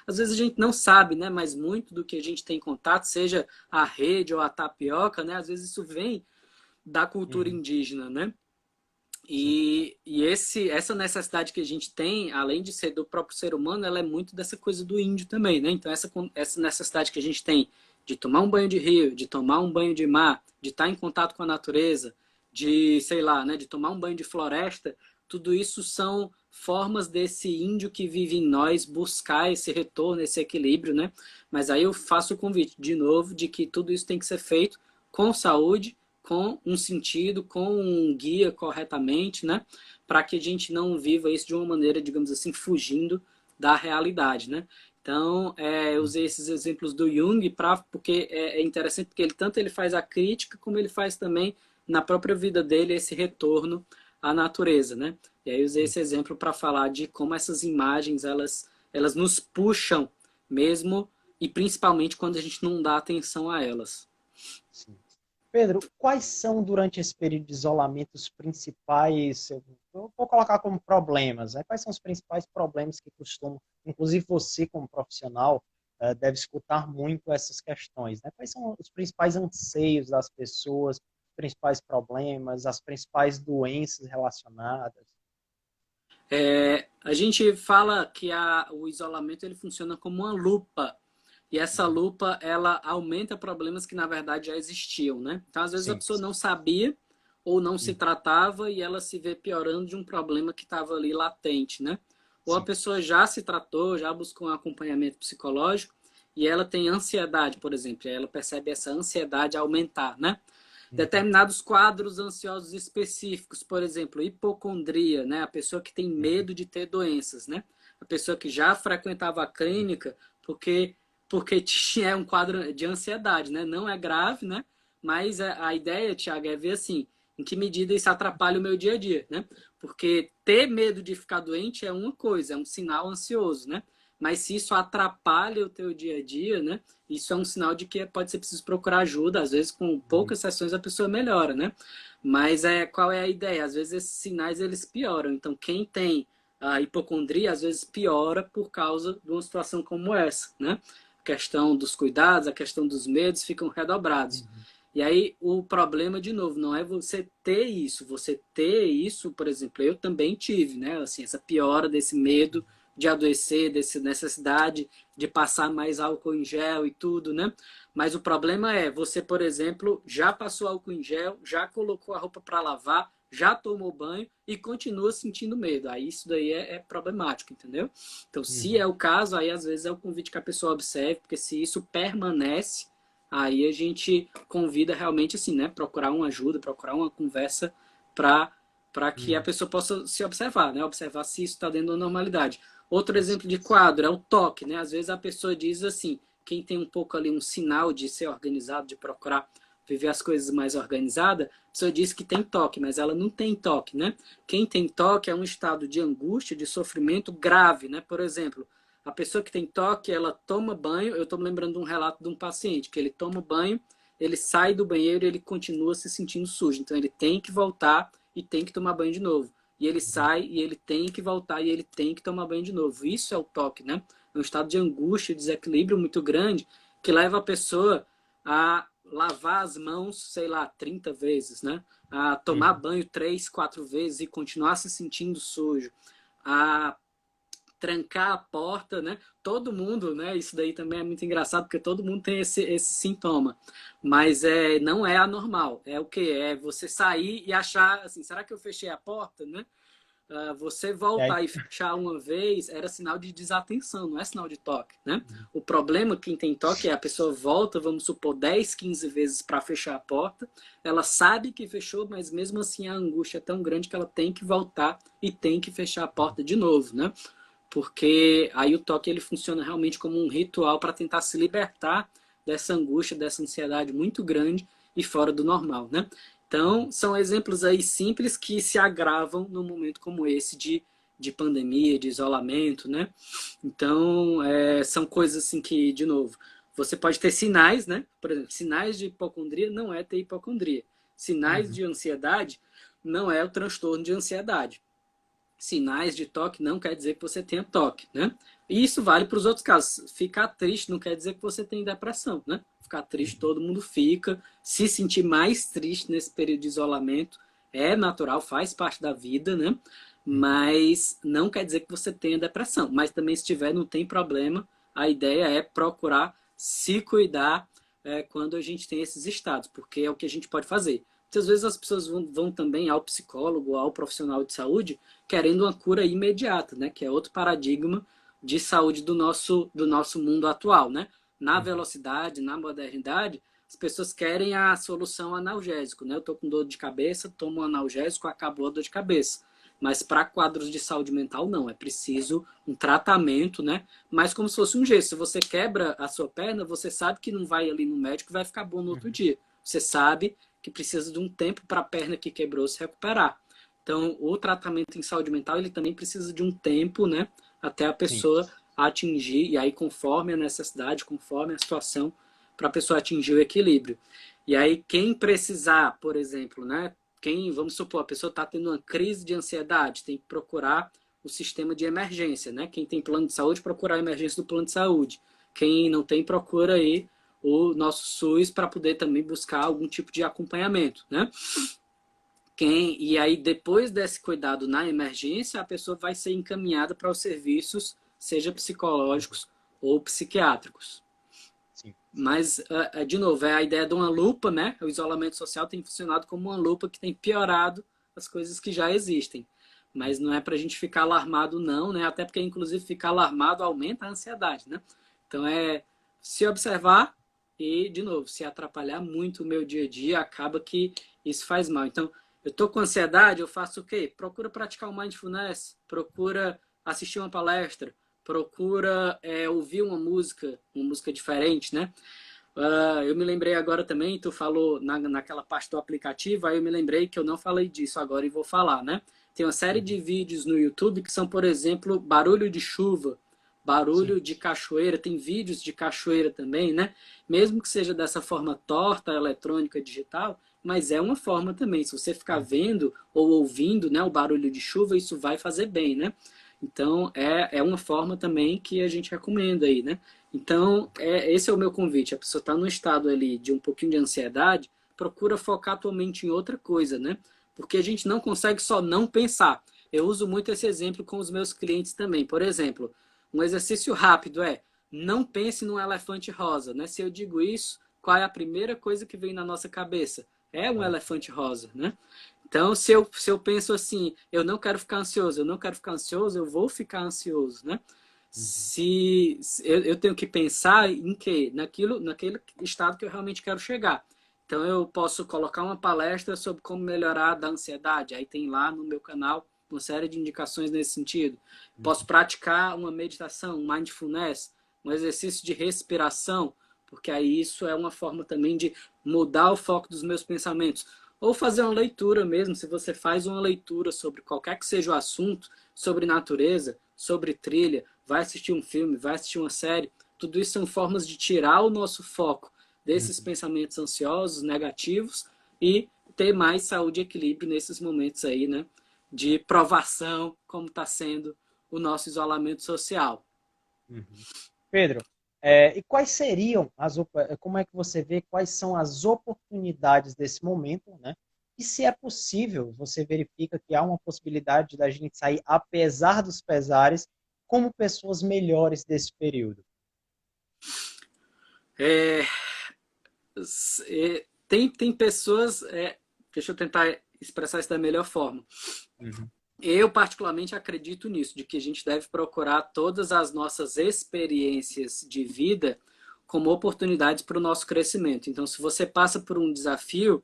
às vezes a gente não sabe, né? Mas muito do que a gente tem contato, seja a rede ou a tapioca, né? Às vezes isso vem da cultura Uhum. indígena, né? Sim. Essa necessidade que a gente tem, além de ser do próprio ser humano, ela é muito dessa coisa do índio também, né? Então essa necessidade que a gente tem de tomar um banho de rio, de tomar um banho de mar, de estar em contato com a natureza, de, sei lá, né, de tomar um banho de floresta, tudo isso são formas desse índio que vive em nós buscar esse retorno, esse equilíbrio, né? Mas aí eu faço o convite de novo de que tudo isso tem que ser feito com saúde, com um sentido, com um guia corretamente, né? Para que a gente não viva isso de uma maneira, digamos assim, fugindo da realidade, né? Então, eu Uhum. usei esses exemplos do Jung porque é interessante porque tanto ele faz a crítica como ele faz também na própria vida dele esse retorno à natureza, né? E aí eu usei Uhum. esse exemplo para falar de como essas imagens elas nos puxam mesmo e principalmente quando a gente não dá atenção a elas. Sim. Pedro, quais são, durante esse período de isolamento, os principais, eu vou colocar como problemas, né? Quais são os principais problemas que costumam, inclusive você como profissional, deve escutar muito essas questões, né? Quais são os principais anseios das pessoas, os principais problemas, as principais doenças relacionadas? A gente fala que o isolamento ele funciona como uma lupa E essa lupa, ela aumenta problemas que, na verdade, já existiam, né? Então, às vezes, a Sim. pessoa não sabia ou não se tratava e ela se vê piorando de um problema que estava ali latente, né? Ou a Sim. pessoa já se tratou, já buscou um acompanhamento psicológico e ela tem ansiedade, por exemplo, e aí ela percebe essa ansiedade aumentar, né? Uhum. Determinados quadros ansiosos específicos, por exemplo, hipocondria, né? A pessoa que tem Uhum. medo de ter doenças, né? A pessoa que já frequentava a clínica porque tinha um quadro de ansiedade, né? Não é grave, né? Mas a ideia, Tiago, é ver assim, em que medida isso atrapalha o meu dia a dia, né? Porque ter medo de ficar doente é uma coisa, é um sinal ansioso, né? Mas se isso atrapalha o teu dia a dia, né? Isso é um sinal de que pode ser preciso procurar ajuda. Às vezes, com Uhum. poucas sessões, a pessoa melhora, né? Mas qual é a ideia? Às vezes, esses sinais, eles pioram. Então, quem tem a hipocondria, às vezes, piora por causa de uma situação como essa, né? A questão dos cuidados, a questão dos medos ficam redobrados. Uhum. E aí, o problema, de novo, não é você ter isso. Você ter isso, por exemplo, eu também tive, né? Assim, essa piora desse medo de adoecer, dessa necessidade de passar mais álcool em gel e tudo, né? Mas o problema é, você, por exemplo, já passou álcool em gel, já colocou a roupa para lavar, já tomou banho e continua sentindo medo. Aí isso daí é problemático, entendeu? Então, se Uhum. é o caso, aí às vezes é o convite que a pessoa observe, porque se isso permanece, aí a gente convida realmente assim, né? Procurar uma ajuda, procurar uma conversa para que a Uhum. pessoa possa se observar, né? Observar se isso está dentro da normalidade. Outro Isso. exemplo de quadro é o toque, né? Às vezes a pessoa diz assim, quem tem um pouco ali um sinal de ser organizado, de procurar viver as coisas mais organizada, a pessoa diz que tem toque, mas ela não tem toque, né? Quem tem toque é um estado de angústia, de sofrimento grave, né? Por exemplo, a pessoa que tem toque, ela toma banho, eu estou me lembrando de um relato de um paciente, que ele toma banho, ele sai do banheiro e ele continua se sentindo sujo, então ele tem que voltar e tem que tomar banho de novo. E ele Uhum. sai e ele tem que voltar e ele tem que tomar banho de novo. Isso é o toque, né? É um estado de angústia, desequilíbrio muito grande que leva a pessoa a lavar as mãos, sei lá, 30 vezes, né? A tomar Uhum. banho 3, 4 vezes e continuar se sentindo sujo. A trancar a porta, né? Todo mundo, né? Isso daí também é muito engraçado, porque todo mundo tem esse sintoma. Mas não é anormal. É o que? É você sair e achar assim, será que eu fechei a porta, né? Você E aí, voltar e fechar uma vez era sinal de desatenção, não é sinal de toque, né? O problema, quem tem toque, é a pessoa volta, vamos supor, 10, 15 vezes para fechar a porta, ela sabe que fechou, mas mesmo assim a angústia é tão grande que ela tem que voltar e tem que fechar a porta de novo, né? Porque aí o toque ele funciona realmente como um ritual para tentar se libertar dessa angústia, dessa ansiedade muito grande e fora do normal, né? Então, são exemplos aí simples que se agravam num momento como esse de pandemia, de isolamento, né? Então, são coisas assim que, de novo, você pode ter sinais, né? Por exemplo, sinais de hipocondria não é ter hipocondria. Sinais uhum. de ansiedade não é o transtorno de ansiedade. Sinais de toque não quer dizer que você tenha toque, né? E isso vale para os outros casos. Ficar triste não quer dizer que você tem depressão, né? Ficar triste Uhum. todo mundo fica. Se sentir mais triste nesse período de isolamento é natural, faz parte da vida, né? Uhum. Mas não quer dizer que você tenha depressão. Mas também se tiver, não tem problema. A ideia é procurar se cuidar quando a gente tem esses estados, porque é o que a gente pode fazer. Muitas vezes as pessoas vão também ao psicólogo, ao profissional de saúde, querendo uma cura imediata, né? Que é outro paradigma de saúde do nosso mundo atual, né? Na Uhum. velocidade, na modernidade, as pessoas querem a solução analgésico, né? Eu tô com dor de cabeça, tomo um analgésico, acabou a dor de cabeça. Mas para quadros de saúde mental, não. É preciso um tratamento, né? Mas como se fosse um gesso. Se você quebra a sua perna, você sabe que não vai ali no médico e vai ficar bom no outro Uhum. dia. Você sabe que precisa de um tempo para a perna que quebrou se recuperar. Então, o tratamento em saúde mental, ele também precisa de um tempo, né? Até a Sim. pessoa atingir, e aí conforme a necessidade, conforme a situação, para a pessoa atingir o equilíbrio. E aí, quem precisar, por exemplo, né? Vamos supor, a pessoa está tendo uma crise de ansiedade, tem que procurar o sistema de emergência, né? Quem tem plano de saúde, procurar a emergência do plano de saúde. Quem não tem, procura aí o nosso SUS para poder também buscar algum tipo de acompanhamento, né? E aí, depois desse cuidado na emergência, a pessoa vai ser encaminhada para os serviços, seja psicológicos ou psiquiátricos. Mas, de novo, é a ideia de uma lupa, né? O isolamento social tem funcionado como uma lupa que tem piorado as coisas que já existem. Mas não é para a gente ficar alarmado, não, né? Até porque, inclusive, ficar alarmado aumenta a ansiedade, né? Então, é se observar e, de novo, se atrapalhar muito o meu dia a dia, acaba que isso faz mal. Então, eu tô com ansiedade, eu faço o quê? Procura praticar o mindfulness, procura assistir uma palestra, procura ouvir uma música diferente, né? Eu me lembrei agora também, tu falou naquela parte do aplicativo, aí eu me lembrei que eu não falei disso agora e vou falar, né? Tem uma série de vídeos no YouTube que são, por exemplo, barulho de chuva, barulho Sim. de cachoeira, tem vídeos de cachoeira também, né? Mesmo que seja dessa forma torta, eletrônica, digital, mas é uma forma também. Se você ficar vendo ou ouvindo, né, o barulho de chuva, isso vai fazer bem, né? Então, é uma forma também que a gente recomenda aí, né? Então, esse é o meu convite. A pessoa está num estado ali de um pouquinho de ansiedade, procura focar a tua mente em outra coisa, né? Porque a gente não consegue só não pensar. Eu uso muito esse exemplo com os meus clientes também. Por exemplo, um exercício rápido é não pense num elefante rosa, né? Se eu digo isso, qual é a primeira coisa que vem na nossa cabeça? É um elefante rosa, né? Então, se eu penso assim, eu não quero ficar ansioso, eu não quero ficar ansioso, eu vou ficar ansioso, né? Se eu tenho que pensar em quê? Naquele estado que eu realmente quero chegar. Então, eu posso colocar uma palestra sobre como melhorar da ansiedade. Aí tem lá no meu canal uma série de indicações nesse sentido. Posso praticar uma meditação, um mindfulness, um exercício de respiração, porque aí isso é uma forma também de mudar o foco dos meus pensamentos. Ou fazer uma leitura mesmo, se você faz uma leitura sobre qualquer que seja o assunto, sobre natureza, sobre trilha, vai assistir um filme, vai assistir uma série, tudo isso são formas de tirar o nosso foco desses pensamentos ansiosos, negativos, e ter mais saúde e equilíbrio nesses momentos aí, né? De provação, como está sendo o nosso isolamento social. Pedro, e quais seriam como é que você vê quais são as oportunidades desse momento, né? E se é possível, você verifica que há uma possibilidade da gente sair, apesar dos pesares, como pessoas melhores desse período. É, tem pessoas, deixa eu tentar expressar isso da melhor forma. Eu, particularmente, acredito nisso, de que a gente deve procurar todas as nossas experiências de vida como oportunidades para o nosso crescimento. Então, se você passa por um desafio,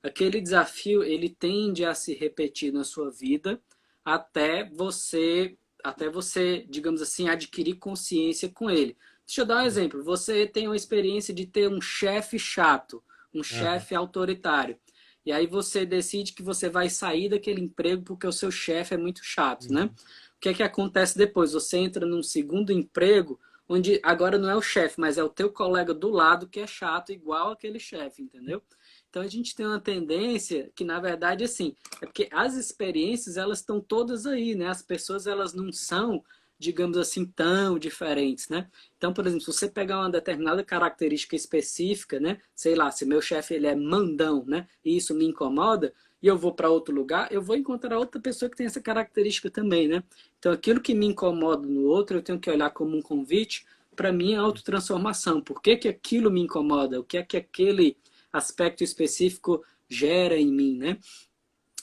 aquele desafio ele tende a se repetir na sua vida até você, digamos assim, adquirir consciência com ele. Deixa eu dar um exemplo. Você tem uma experiência de ter um chefe chato, um chefe autoritário. E aí você decide que você vai sair daquele emprego porque o seu chefe é muito chato, né? O que é que acontece depois? Você entra num segundo emprego onde agora não é o chefe, mas é o teu colega do lado que é chato igual aquele chefe, entendeu? Então a gente tem uma tendência que na verdade assim, é porque as experiências elas estão todas aí, né? As pessoas elas não são, digamos assim, tão diferentes, né? Então, por exemplo, se você pegar uma determinada característica específica, né? Sei lá, se meu chefe ele é mandão, né? E isso me incomoda, e eu vou para outro lugar, eu vou encontrar outra pessoa que tem essa característica também, né? Então, aquilo que me incomoda no outro, eu tenho que olhar como um convite para minha autotransformação. Por que que aquilo me incomoda? O que é que aquele aspecto específico gera em mim, né?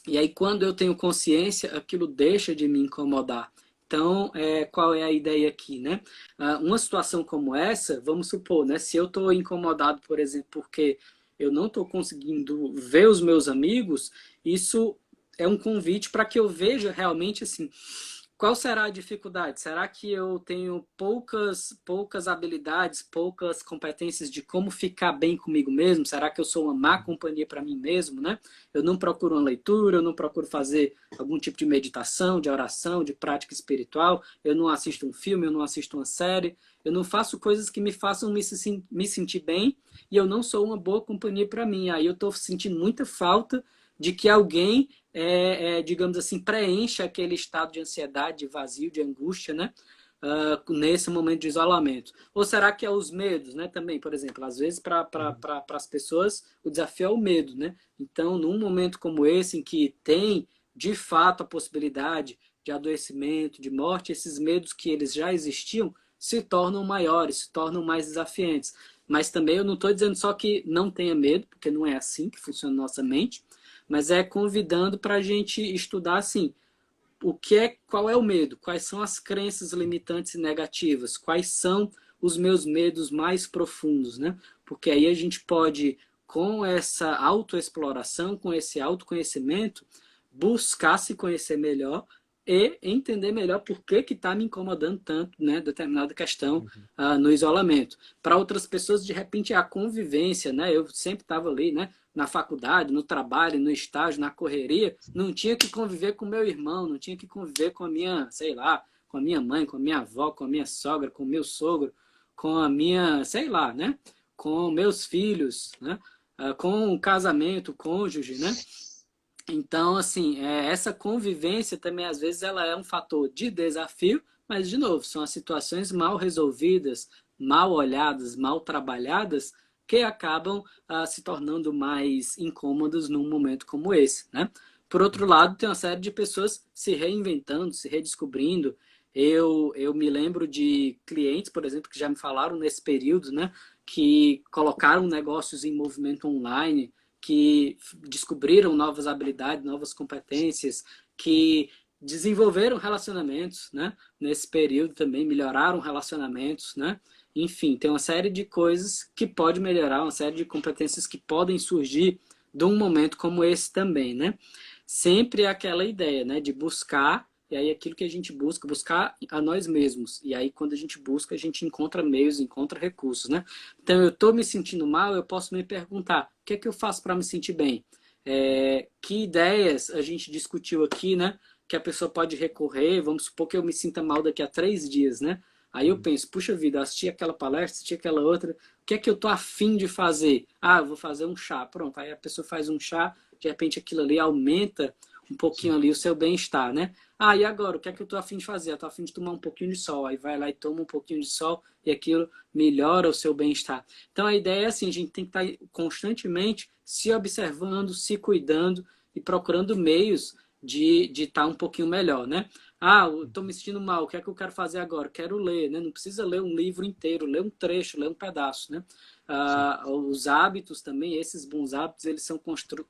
E aí, quando eu tenho consciência, aquilo deixa de me incomodar. Então, qual é a ideia aqui, né? Uma situação como essa, vamos supor, né? Se eu estou incomodado, por exemplo, porque eu não estou conseguindo ver os meus amigos, isso é um convite para que eu veja realmente assim, qual será a dificuldade? Será que eu tenho poucas habilidades, poucas competências de como ficar bem comigo mesmo? Será que eu sou uma má companhia para mim mesmo, né? Eu não procuro uma leitura, eu não procuro fazer algum tipo de meditação, de oração, de prática espiritual, eu não assisto um filme, eu não assisto uma série, eu não faço coisas que me façam me sentir bem e eu não sou uma boa companhia para mim. Aí eu estou sentindo muita falta de que alguém digamos assim, preencha aquele estado de ansiedade, de vazio, de angústia, né? Nesse momento de isolamento. Ou será que é os medos, né? Também, por exemplo, às vezes para as pessoas o desafio é o medo, né? Então, num momento como esse, em que tem de fato a possibilidade de adoecimento, de morte, esses medos que eles já existiam se tornam maiores, se tornam mais desafiantes. Mas também eu não estou dizendo só que não tenha medo, porque não é assim que funciona a nossa mente, mas é convidando para a gente estudar assim, qual é o medo? Quais são as crenças limitantes e negativas? Quais são os meus medos mais profundos, né? Porque aí a gente pode, com essa autoexploração, com esse autoconhecimento, buscar se conhecer melhor e entender melhor por que está me incomodando tanto, né, determinada questão Uhum. no isolamento. Para outras pessoas, de repente, é a convivência, né? Eu sempre estava ali, né? Na faculdade, no trabalho, no estágio, na correria, não tinha que conviver com meu irmão, não tinha que conviver com a minha, sei lá, com a minha mãe, com a minha avó, com a minha sogra, com o meu sogro, com a minha, sei lá, né? Com meus filhos, né? Com o casamento, o cônjuge, né? Então, assim, essa convivência também, às vezes, ela é um fator de desafio, mas, de novo, são as situações mal resolvidas, mal olhadas, mal trabalhadas, que acabam se tornando mais incômodas num momento como esse, né? Por outro lado, tem uma série de pessoas se reinventando, se redescobrindo. Eu me lembro de clientes, por exemplo, que já me falaram nesse período, né? Que colocaram negócios em movimento online, que descobriram novas habilidades, novas competências, que desenvolveram relacionamentos, né? Nesse período também melhoraram relacionamentos, né? Enfim, tem uma série de coisas que pode melhorar, uma série de competências que podem surgir de um momento como esse também, né? Sempre é aquela ideia, né, de buscar, e aí aquilo que a gente busca, buscar a nós mesmos. E aí quando a gente busca, a gente encontra meios, encontra recursos, né? Então eu estou me sentindo mal, eu posso me perguntar, o que é que eu faço para me sentir bem? Que ideias a gente discutiu aqui, né? Que a pessoa pode recorrer, vamos supor que eu me sinta mal daqui a 3 dias, né? Aí eu penso, puxa vida, assisti aquela palestra, assisti aquela outra, o que é que eu tô afim de fazer? Ah, eu vou fazer um chá. Pronto, aí a pessoa faz um chá, de repente aquilo ali aumenta um pouquinho ali o seu bem-estar, né? Ah, e agora, o que é que eu tô afim de fazer? Eu tô afim de tomar um pouquinho de sol. Aí vai lá e toma um pouquinho de sol e aquilo melhora o seu bem-estar. Então a ideia é assim, a gente tem que estar constantemente se observando, se cuidando e procurando meios de estar um pouquinho melhor, né? Ah, eu estou me sentindo mal, o que é que eu quero fazer agora? Quero ler, né? Não precisa ler um livro inteiro, ler um trecho, ler um pedaço, né? Sim. Os hábitos também, esses bons hábitos, eles são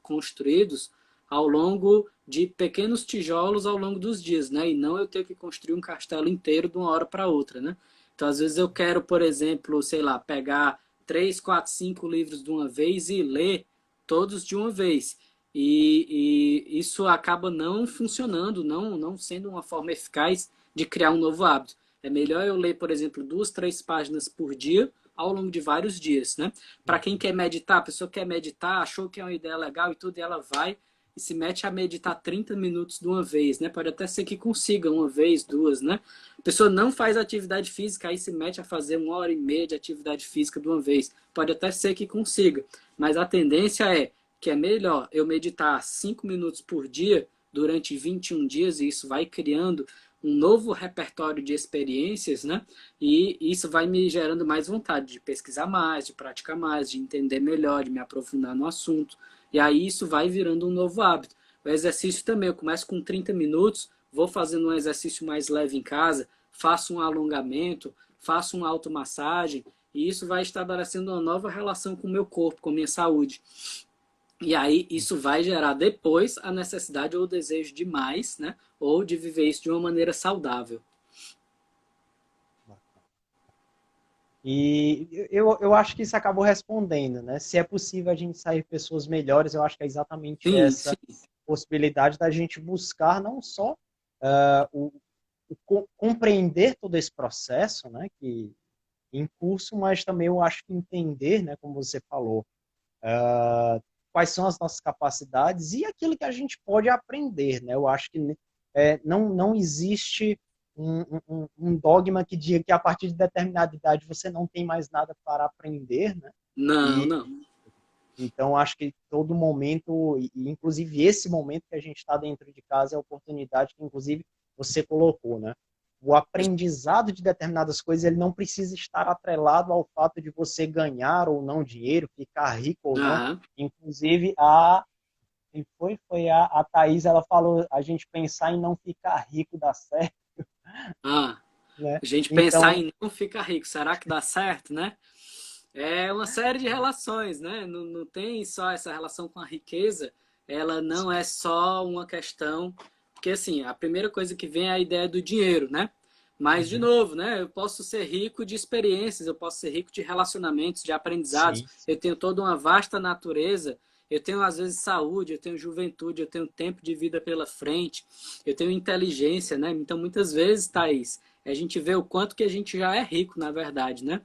construídos ao longo de pequenos tijolos ao longo dos dias, né? E não eu ter que construir um castelo inteiro de uma hora para outra, né? Então, às vezes eu quero, por exemplo, sei lá, pegar 3, 4, 5 livros de uma vez e ler todos de uma vez. E isso acaba não funcionando, não sendo uma forma eficaz de criar um novo hábito. É melhor eu ler, por exemplo, 2, 3 páginas por dia ao longo de vários dias, né? Para quem quer meditar, a pessoa quer meditar, achou que é uma ideia legal e tudo, e ela vai e se mete a meditar 30 minutos de uma vez, né? Pode até ser que consiga uma vez, duas, né? A pessoa não faz atividade física, aí se mete a fazer 1 hora e meia de atividade física de uma vez. Pode até ser que consiga, mas a tendência é que é melhor eu meditar 5 minutos por dia durante 21 dias, e isso vai criando um novo repertório de experiências, né? E isso vai me gerando mais vontade de pesquisar mais, de praticar mais, de entender melhor, de me aprofundar no assunto. E aí isso vai virando um novo hábito. O exercício também, eu começo com 30 minutos, vou fazendo um exercício mais leve em casa, faço um alongamento, faço uma automassagem, e isso vai estabelecendo uma nova relação com o meu corpo, com a minha saúde. E aí isso vai gerar depois a necessidade ou o desejo de mais, né? Ou de viver isso de uma maneira saudável. E eu acho que isso acabou respondendo, né? Se é possível a gente sair pessoas melhores, eu acho que é exatamente Sim, essa sim. possibilidade da gente buscar não só compreender todo esse processo, né, que em curso, mas também eu acho que entender, né, como você falou, quais são as nossas capacidades e aquilo que a gente pode aprender, né? Eu acho que não existe um dogma que diga que a partir de determinada idade você não tem mais nada para aprender, né? Não, E não. então acho que todo momento, e inclusive esse momento que a gente está dentro de casa é a oportunidade que inclusive você colocou, né? O aprendizado de determinadas coisas ele não precisa estar atrelado ao fato de você ganhar ou não dinheiro, ficar rico ou não. Aham. Inclusive foi a Thaís, ela falou a gente pensar em não ficar rico dá certo, Ah, né? a gente pensar Então, em não ficar rico, será que dá certo, né? É uma série de relações, né? Não, não tem só essa relação com a riqueza, ela não é só uma questão. Porque, assim, a primeira coisa que vem é a ideia do dinheiro, né? Mas, de Uhum. novo, né? Eu posso ser rico de experiências, eu posso ser rico de relacionamentos, de aprendizados. Sim, Eu sim. tenho toda uma vasta natureza. Eu tenho, às vezes, saúde, eu tenho juventude, eu tenho tempo de vida pela frente, eu tenho inteligência, né? Então, muitas vezes, Thaís, a gente vê o quanto que a gente já é rico, na verdade, né?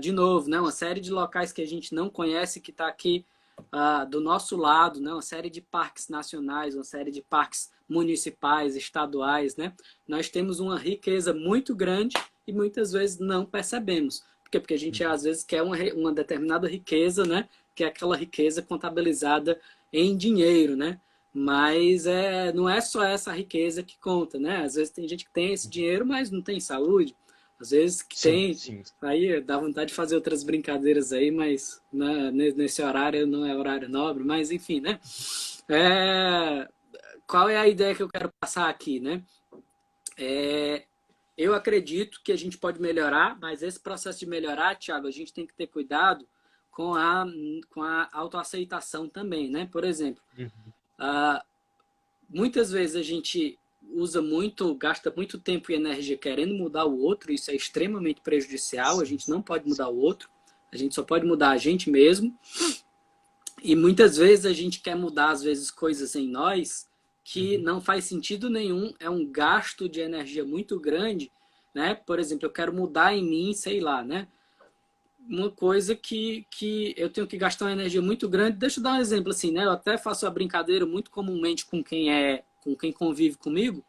De novo, né, uma série de locais que a gente não conhece que está aqui do nosso lado, né, uma série de parques nacionais, uma série de parques municipais, estaduais, né? Nós temos uma riqueza muito grande e muitas vezes não percebemos. Por quê? Porque a gente Uhum. às vezes quer uma determinada riqueza, né? Que é aquela riqueza contabilizada em dinheiro, né? Mas não é só essa riqueza que conta, né? Às vezes tem gente que tem esse dinheiro, mas não tem saúde. Às vezes que Sim, tem, sim. aí dá vontade de fazer outras brincadeiras aí, mas né, nesse horário não é horário nobre, mas enfim, né? É, qual é a ideia que eu quero passar aqui, né? É, eu acredito que a gente pode melhorar, mas esse processo de melhorar, Thiago, a gente tem que ter cuidado com a autoaceitação também, né? Por exemplo, Uhum. ah, muitas vezes a gente gasta muito tempo e energia querendo mudar o outro, isso é extremamente prejudicial, a Sim, gente não pode sim. mudar o outro, a gente só pode mudar a gente mesmo, e muitas vezes a gente quer mudar, às vezes, coisas em nós que Uhum. não faz sentido nenhum, é um gasto de energia muito grande, né? Por exemplo, eu quero mudar em mim, sei lá, né? Uma coisa que eu tenho que gastar uma energia muito grande. Deixa eu dar um exemplo assim, né? Eu até faço a brincadeira muito comumente com quem convive comigo,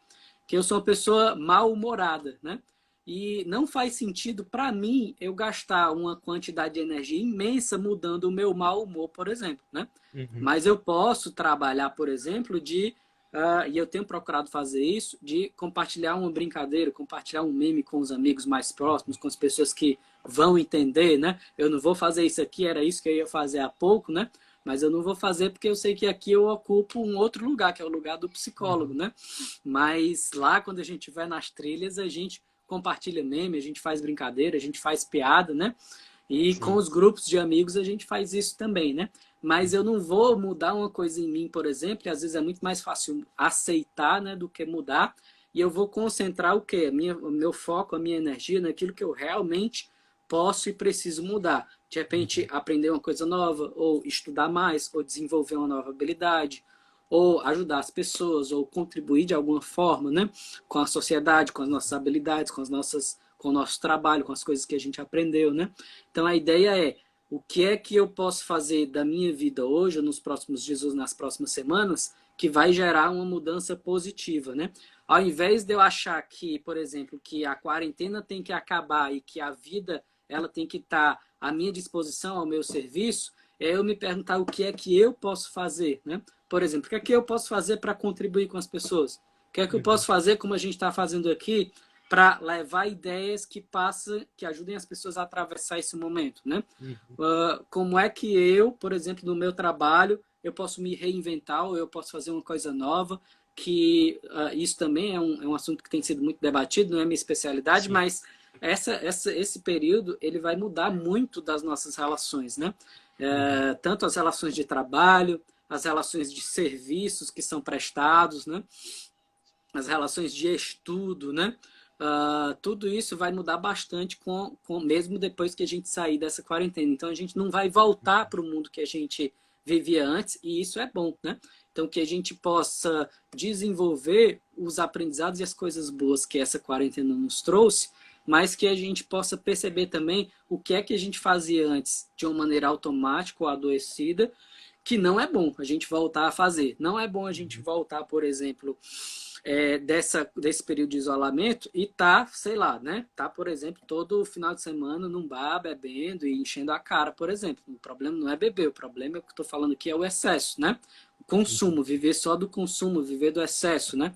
que eu sou uma pessoa mal-humorada, né? E não faz sentido para mim eu gastar uma quantidade de energia imensa mudando o meu mau humor, por exemplo, né? Uhum. Mas eu posso trabalhar, por exemplo, e eu tenho procurado fazer isso, de compartilhar uma brincadeira, compartilhar um meme com os amigos mais próximos, com as pessoas que vão entender, né? Eu não vou fazer isso aqui, era isso que eu ia fazer há pouco, né? Mas eu não vou fazer porque eu sei que aqui eu ocupo um outro lugar, que é o lugar do psicólogo, Uhum. né? Mas lá, quando a gente vai nas trilhas, a gente compartilha meme, a gente faz brincadeira, a gente faz piada, né? E com Sim. os grupos de amigos a gente faz isso também, né? Mas eu Uhum. não vou mudar uma coisa em mim, por exemplo, e às vezes é muito mais fácil aceitar, né, do que mudar. E eu vou concentrar o quê? O meu foco, a minha energia naquilo que eu realmente posso e preciso mudar. De repente, Uhum. aprender uma coisa nova, ou estudar mais, ou desenvolver uma nova habilidade, ou ajudar as pessoas, ou contribuir de alguma forma, né, com a sociedade, com as nossas habilidades, com o nosso trabalho, com as coisas que a gente aprendeu, né? Então a ideia é o que é que eu posso fazer da minha vida hoje, ou nos próximos dias, ou nas próximas semanas, que vai gerar uma mudança positiva, né? Ao invés de eu achar que, por exemplo, que a quarentena tem que acabar e que a vida ela tem que estar à minha disposição, ao meu serviço, é eu me perguntar o que é que eu posso fazer, né? Por exemplo, o que é que eu posso fazer para contribuir com as pessoas? O que é que eu Uhum. posso fazer, como a gente está fazendo aqui, para levar ideias que ajudem as pessoas a atravessar esse momento, né? Uhum. Como é que eu, por exemplo, no meu trabalho, eu posso me reinventar ou eu posso fazer uma coisa nova, que isso também é um assunto que tem sido muito debatido, não é minha especialidade, Sim. mas esse período ele vai mudar muito das nossas relações, né? Uhum. Tanto as relações de trabalho, as relações de serviços que são prestados, né? As relações de estudo, né? Tudo isso vai mudar bastante mesmo depois que a gente sair dessa quarentena. Então a gente não vai voltar para o mundo que a gente vivia antes e isso é bom, né? Então que a gente possa desenvolver os aprendizados e as coisas boas que essa quarentena nos trouxe, mas que a gente possa perceber também o que é que a gente fazia antes de uma maneira automática ou adoecida, que não é bom a gente voltar a fazer. Não é bom a gente Uhum. voltar, por exemplo, desse período de isolamento e tá, sei lá, né? Tá, por exemplo, todo final de semana num bar bebendo e enchendo a cara, por exemplo. O problema não é beber, o problema é o que eu tô falando aqui é o excesso, né? O Uhum. consumo, viver só do consumo, viver do excesso, né?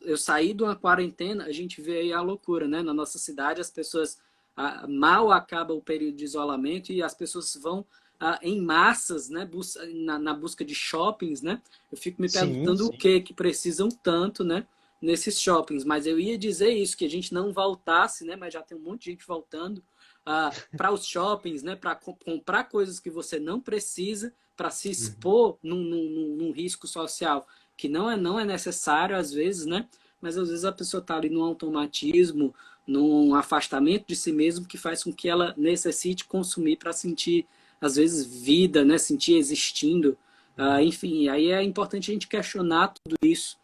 Eu saí de uma quarentena, a gente vê aí a loucura, né? Na nossa cidade, as pessoas mal acaba o período de isolamento e as pessoas vão em massas, né, na busca de shoppings, né? Eu fico me Sim, perguntando o sim. que precisam tanto, né, nesses shoppings. Mas eu ia dizer isso, que a gente não voltasse, né, mas já tem um monte de gente voltando para os shoppings, né? Para comprar coisas que você não precisa, para se Uhum. expor num risco social que não é necessário às vezes, né? Mas às vezes a pessoa está ali num automatismo, num afastamento de si mesmo que faz com que ela necessite consumir para sentir, às vezes, vida, né? Sentir existindo. Enfim, aí é importante a gente questionar tudo isso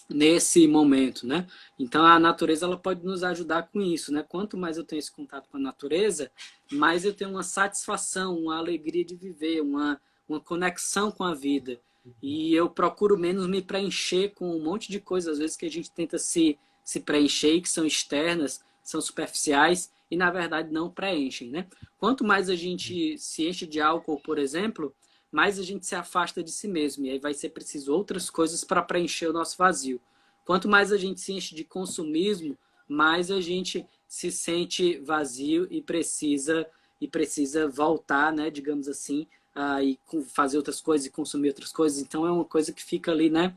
nesse momento, né? Então a natureza ela pode nos ajudar com isso, né? Quanto mais eu tenho esse contato com a natureza, mais eu tenho uma satisfação, uma alegria de viver, uma conexão com a vida. E eu procuro menos me preencher com um monte de coisas, às vezes que a gente tenta se preencher, que são externas, são superficiais e na verdade não preenchem, né? Quanto mais a gente se enche de álcool, por exemplo, mais a gente se afasta de si mesmo. E aí vai ser preciso outras coisas para preencher o nosso vazio. Quanto mais a gente se enche de consumismo, mais a gente se sente vazio e precisa voltar, né, digamos assim, e fazer outras coisas e consumir outras coisas. Então é uma coisa que fica ali, né,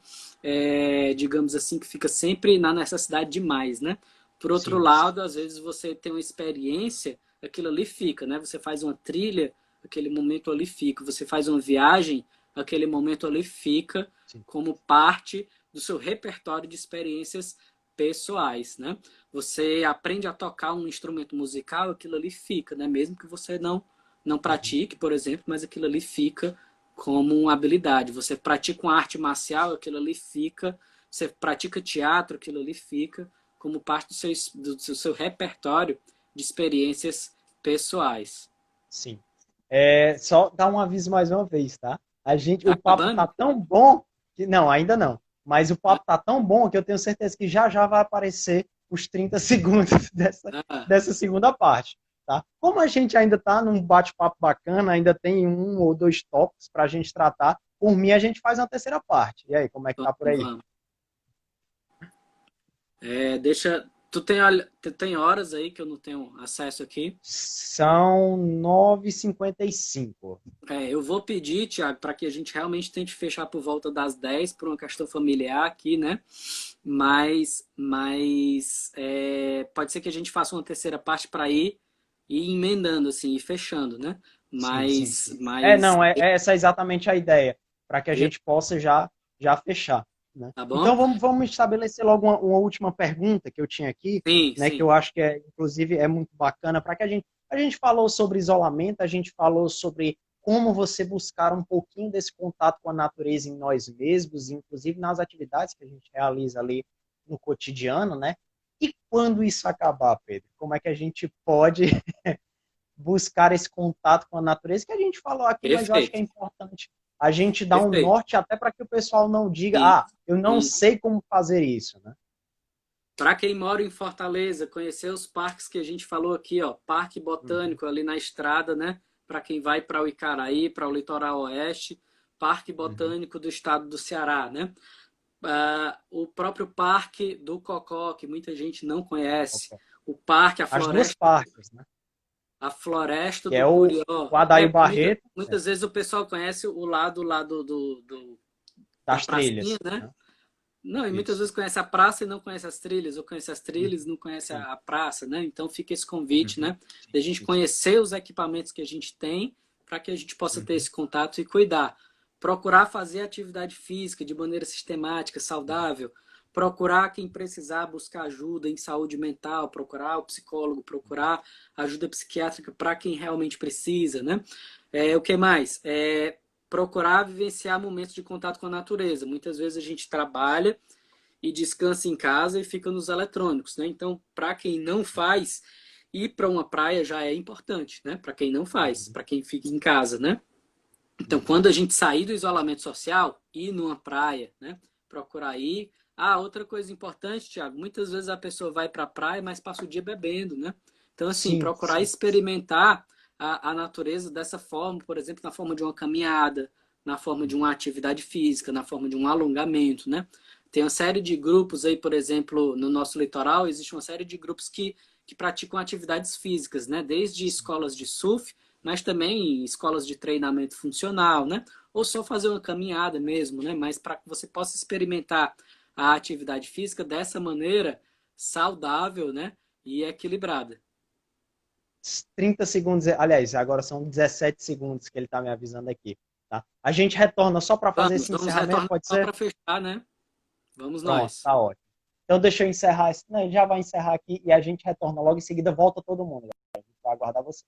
digamos assim, que fica sempre na necessidade de mais, né? Por outro Sim, sim. lado, às vezes você tem uma experiência, aquilo ali fica, né? Você faz uma trilha, aquele momento ali fica. Você faz uma viagem, aquele momento ali fica Sim. como parte do seu repertório de experiências pessoais, né? Você aprende a tocar um instrumento musical, aquilo ali fica, né? Mesmo que você não Uhum. pratique, por exemplo, mas aquilo ali fica como uma habilidade. Você pratica uma arte marcial, aquilo ali fica. Você pratica teatro, aquilo ali fica como parte do seu repertório de experiências pessoais. Sim. Só dar um aviso mais uma vez, tá? Tá O papo tá acabando? tão bom que não, ainda não. Mas o papo tá tão bom que eu tenho certeza que já já vai aparecer os 30 segundos Ah, dessa segunda parte, tá? Como a gente ainda tá num bate-papo bacana, ainda tem um ou dois tópicos para a gente tratar, por mim a gente faz uma terceira parte. E aí, como é que tá por aí? vamos. Deixa. Tu tem horas aí que eu não tenho acesso aqui. São 9h55. Eu vou pedir, Thiago, para que a gente realmente tente fechar por volta das 10 por uma questão familiar aqui, né? Mas pode ser que a gente faça uma terceira parte para ir emendando, assim, e fechando, né? Sim, sim, Mas, sim. mas Não, essa é exatamente a ideia, para que a eu- gente possa já fechar, né? tá Então bom? vamos estabelecer logo uma última pergunta que eu tinha aqui, Sim, né, que sim. eu acho que inclusive é muito bacana, para que a gente falou sobre isolamento, a gente falou sobre como você buscar um pouquinho desse contato com a natureza em nós mesmos, inclusive nas atividades que a gente realiza ali no cotidiano, né? E quando isso acabar, Pedro, como é que a gente pode buscar esse contato com a natureza, que a gente falou aqui, mas eu acho que é Perfeito. importante a gente dar um Perfeito. norte até para que o pessoal não diga, Sim, eu não sim. sei como fazer isso, né? Para quem mora em Fortaleza, conhecer os parques que a gente falou aqui, ó, Parque Uhum, Botânico ali na estrada, né? Para quem vai para o Icaraí, para o litoral oeste, Parque uhum. Botânico do estado do Ceará, né? O próprio Parque do Cocó, que muita gente não conhece, Ok. o parque, As duas partes, né? a Floresta Que do é o, Curió. o Adair Barreto, Muitas vezes o pessoal conhece o lado lá da das pracinha, trilhas, né? né? Não, e muitas Isso. vezes conhece a praça e não conhece as trilhas, ou conhece as trilhas e Uhum. não conhece Sim. a praça, né? Então fica esse convite, Uhum. né? Sim. Da gente Isso. conhecer os equipamentos que a gente tem para que a gente possa ter Uhum. esse contato e cuidar. Procurar fazer atividade física de maneira sistemática, Uhum. saudável. Procurar quem precisar buscar ajuda em saúde mental, procurar o psicólogo, procurar ajuda psiquiátrica para quem realmente precisa, né? O que mais? Procurar vivenciar momentos de contato com a natureza. Muitas vezes a gente trabalha e descansa em casa e fica nos eletrônicos, né? Então, para quem não faz, ir para uma praia já é importante, né? Para quem não faz, Uhum. para quem fica em casa, né? Então, Uhum. quando a gente sair do isolamento social, ir numa praia, né? Procurar ir. Outra coisa importante, Thiago, muitas vezes a pessoa vai para a praia, mas passa o dia bebendo, né? Então, assim, Sim, procurar sim. experimentar a natureza dessa forma, por exemplo, na forma de uma caminhada, na forma de uma atividade física, na forma de um alongamento, né? Tem uma série de grupos aí, por exemplo, no nosso litoral, existe uma série de grupos que praticam atividades físicas, né? Desde Sim. escolas de surf, mas também escolas de treinamento funcional, né? Ou só fazer uma caminhada mesmo, né? Mas para que você possa experimentar a atividade física dessa maneira saudável, né? E equilibrada. 30 segundos, aliás, agora são 17 segundos que ele está me avisando aqui. Tá? A gente retorna só para fazer esse Vamos encerramento, retornar pode só ser? para fechar, né? Vamos Pronto, nós. tá ótimo. Então deixa eu encerrar, não, ele já vai encerrar aqui e a gente retorna logo em seguida, volta todo mundo. A gente vai aguardar você.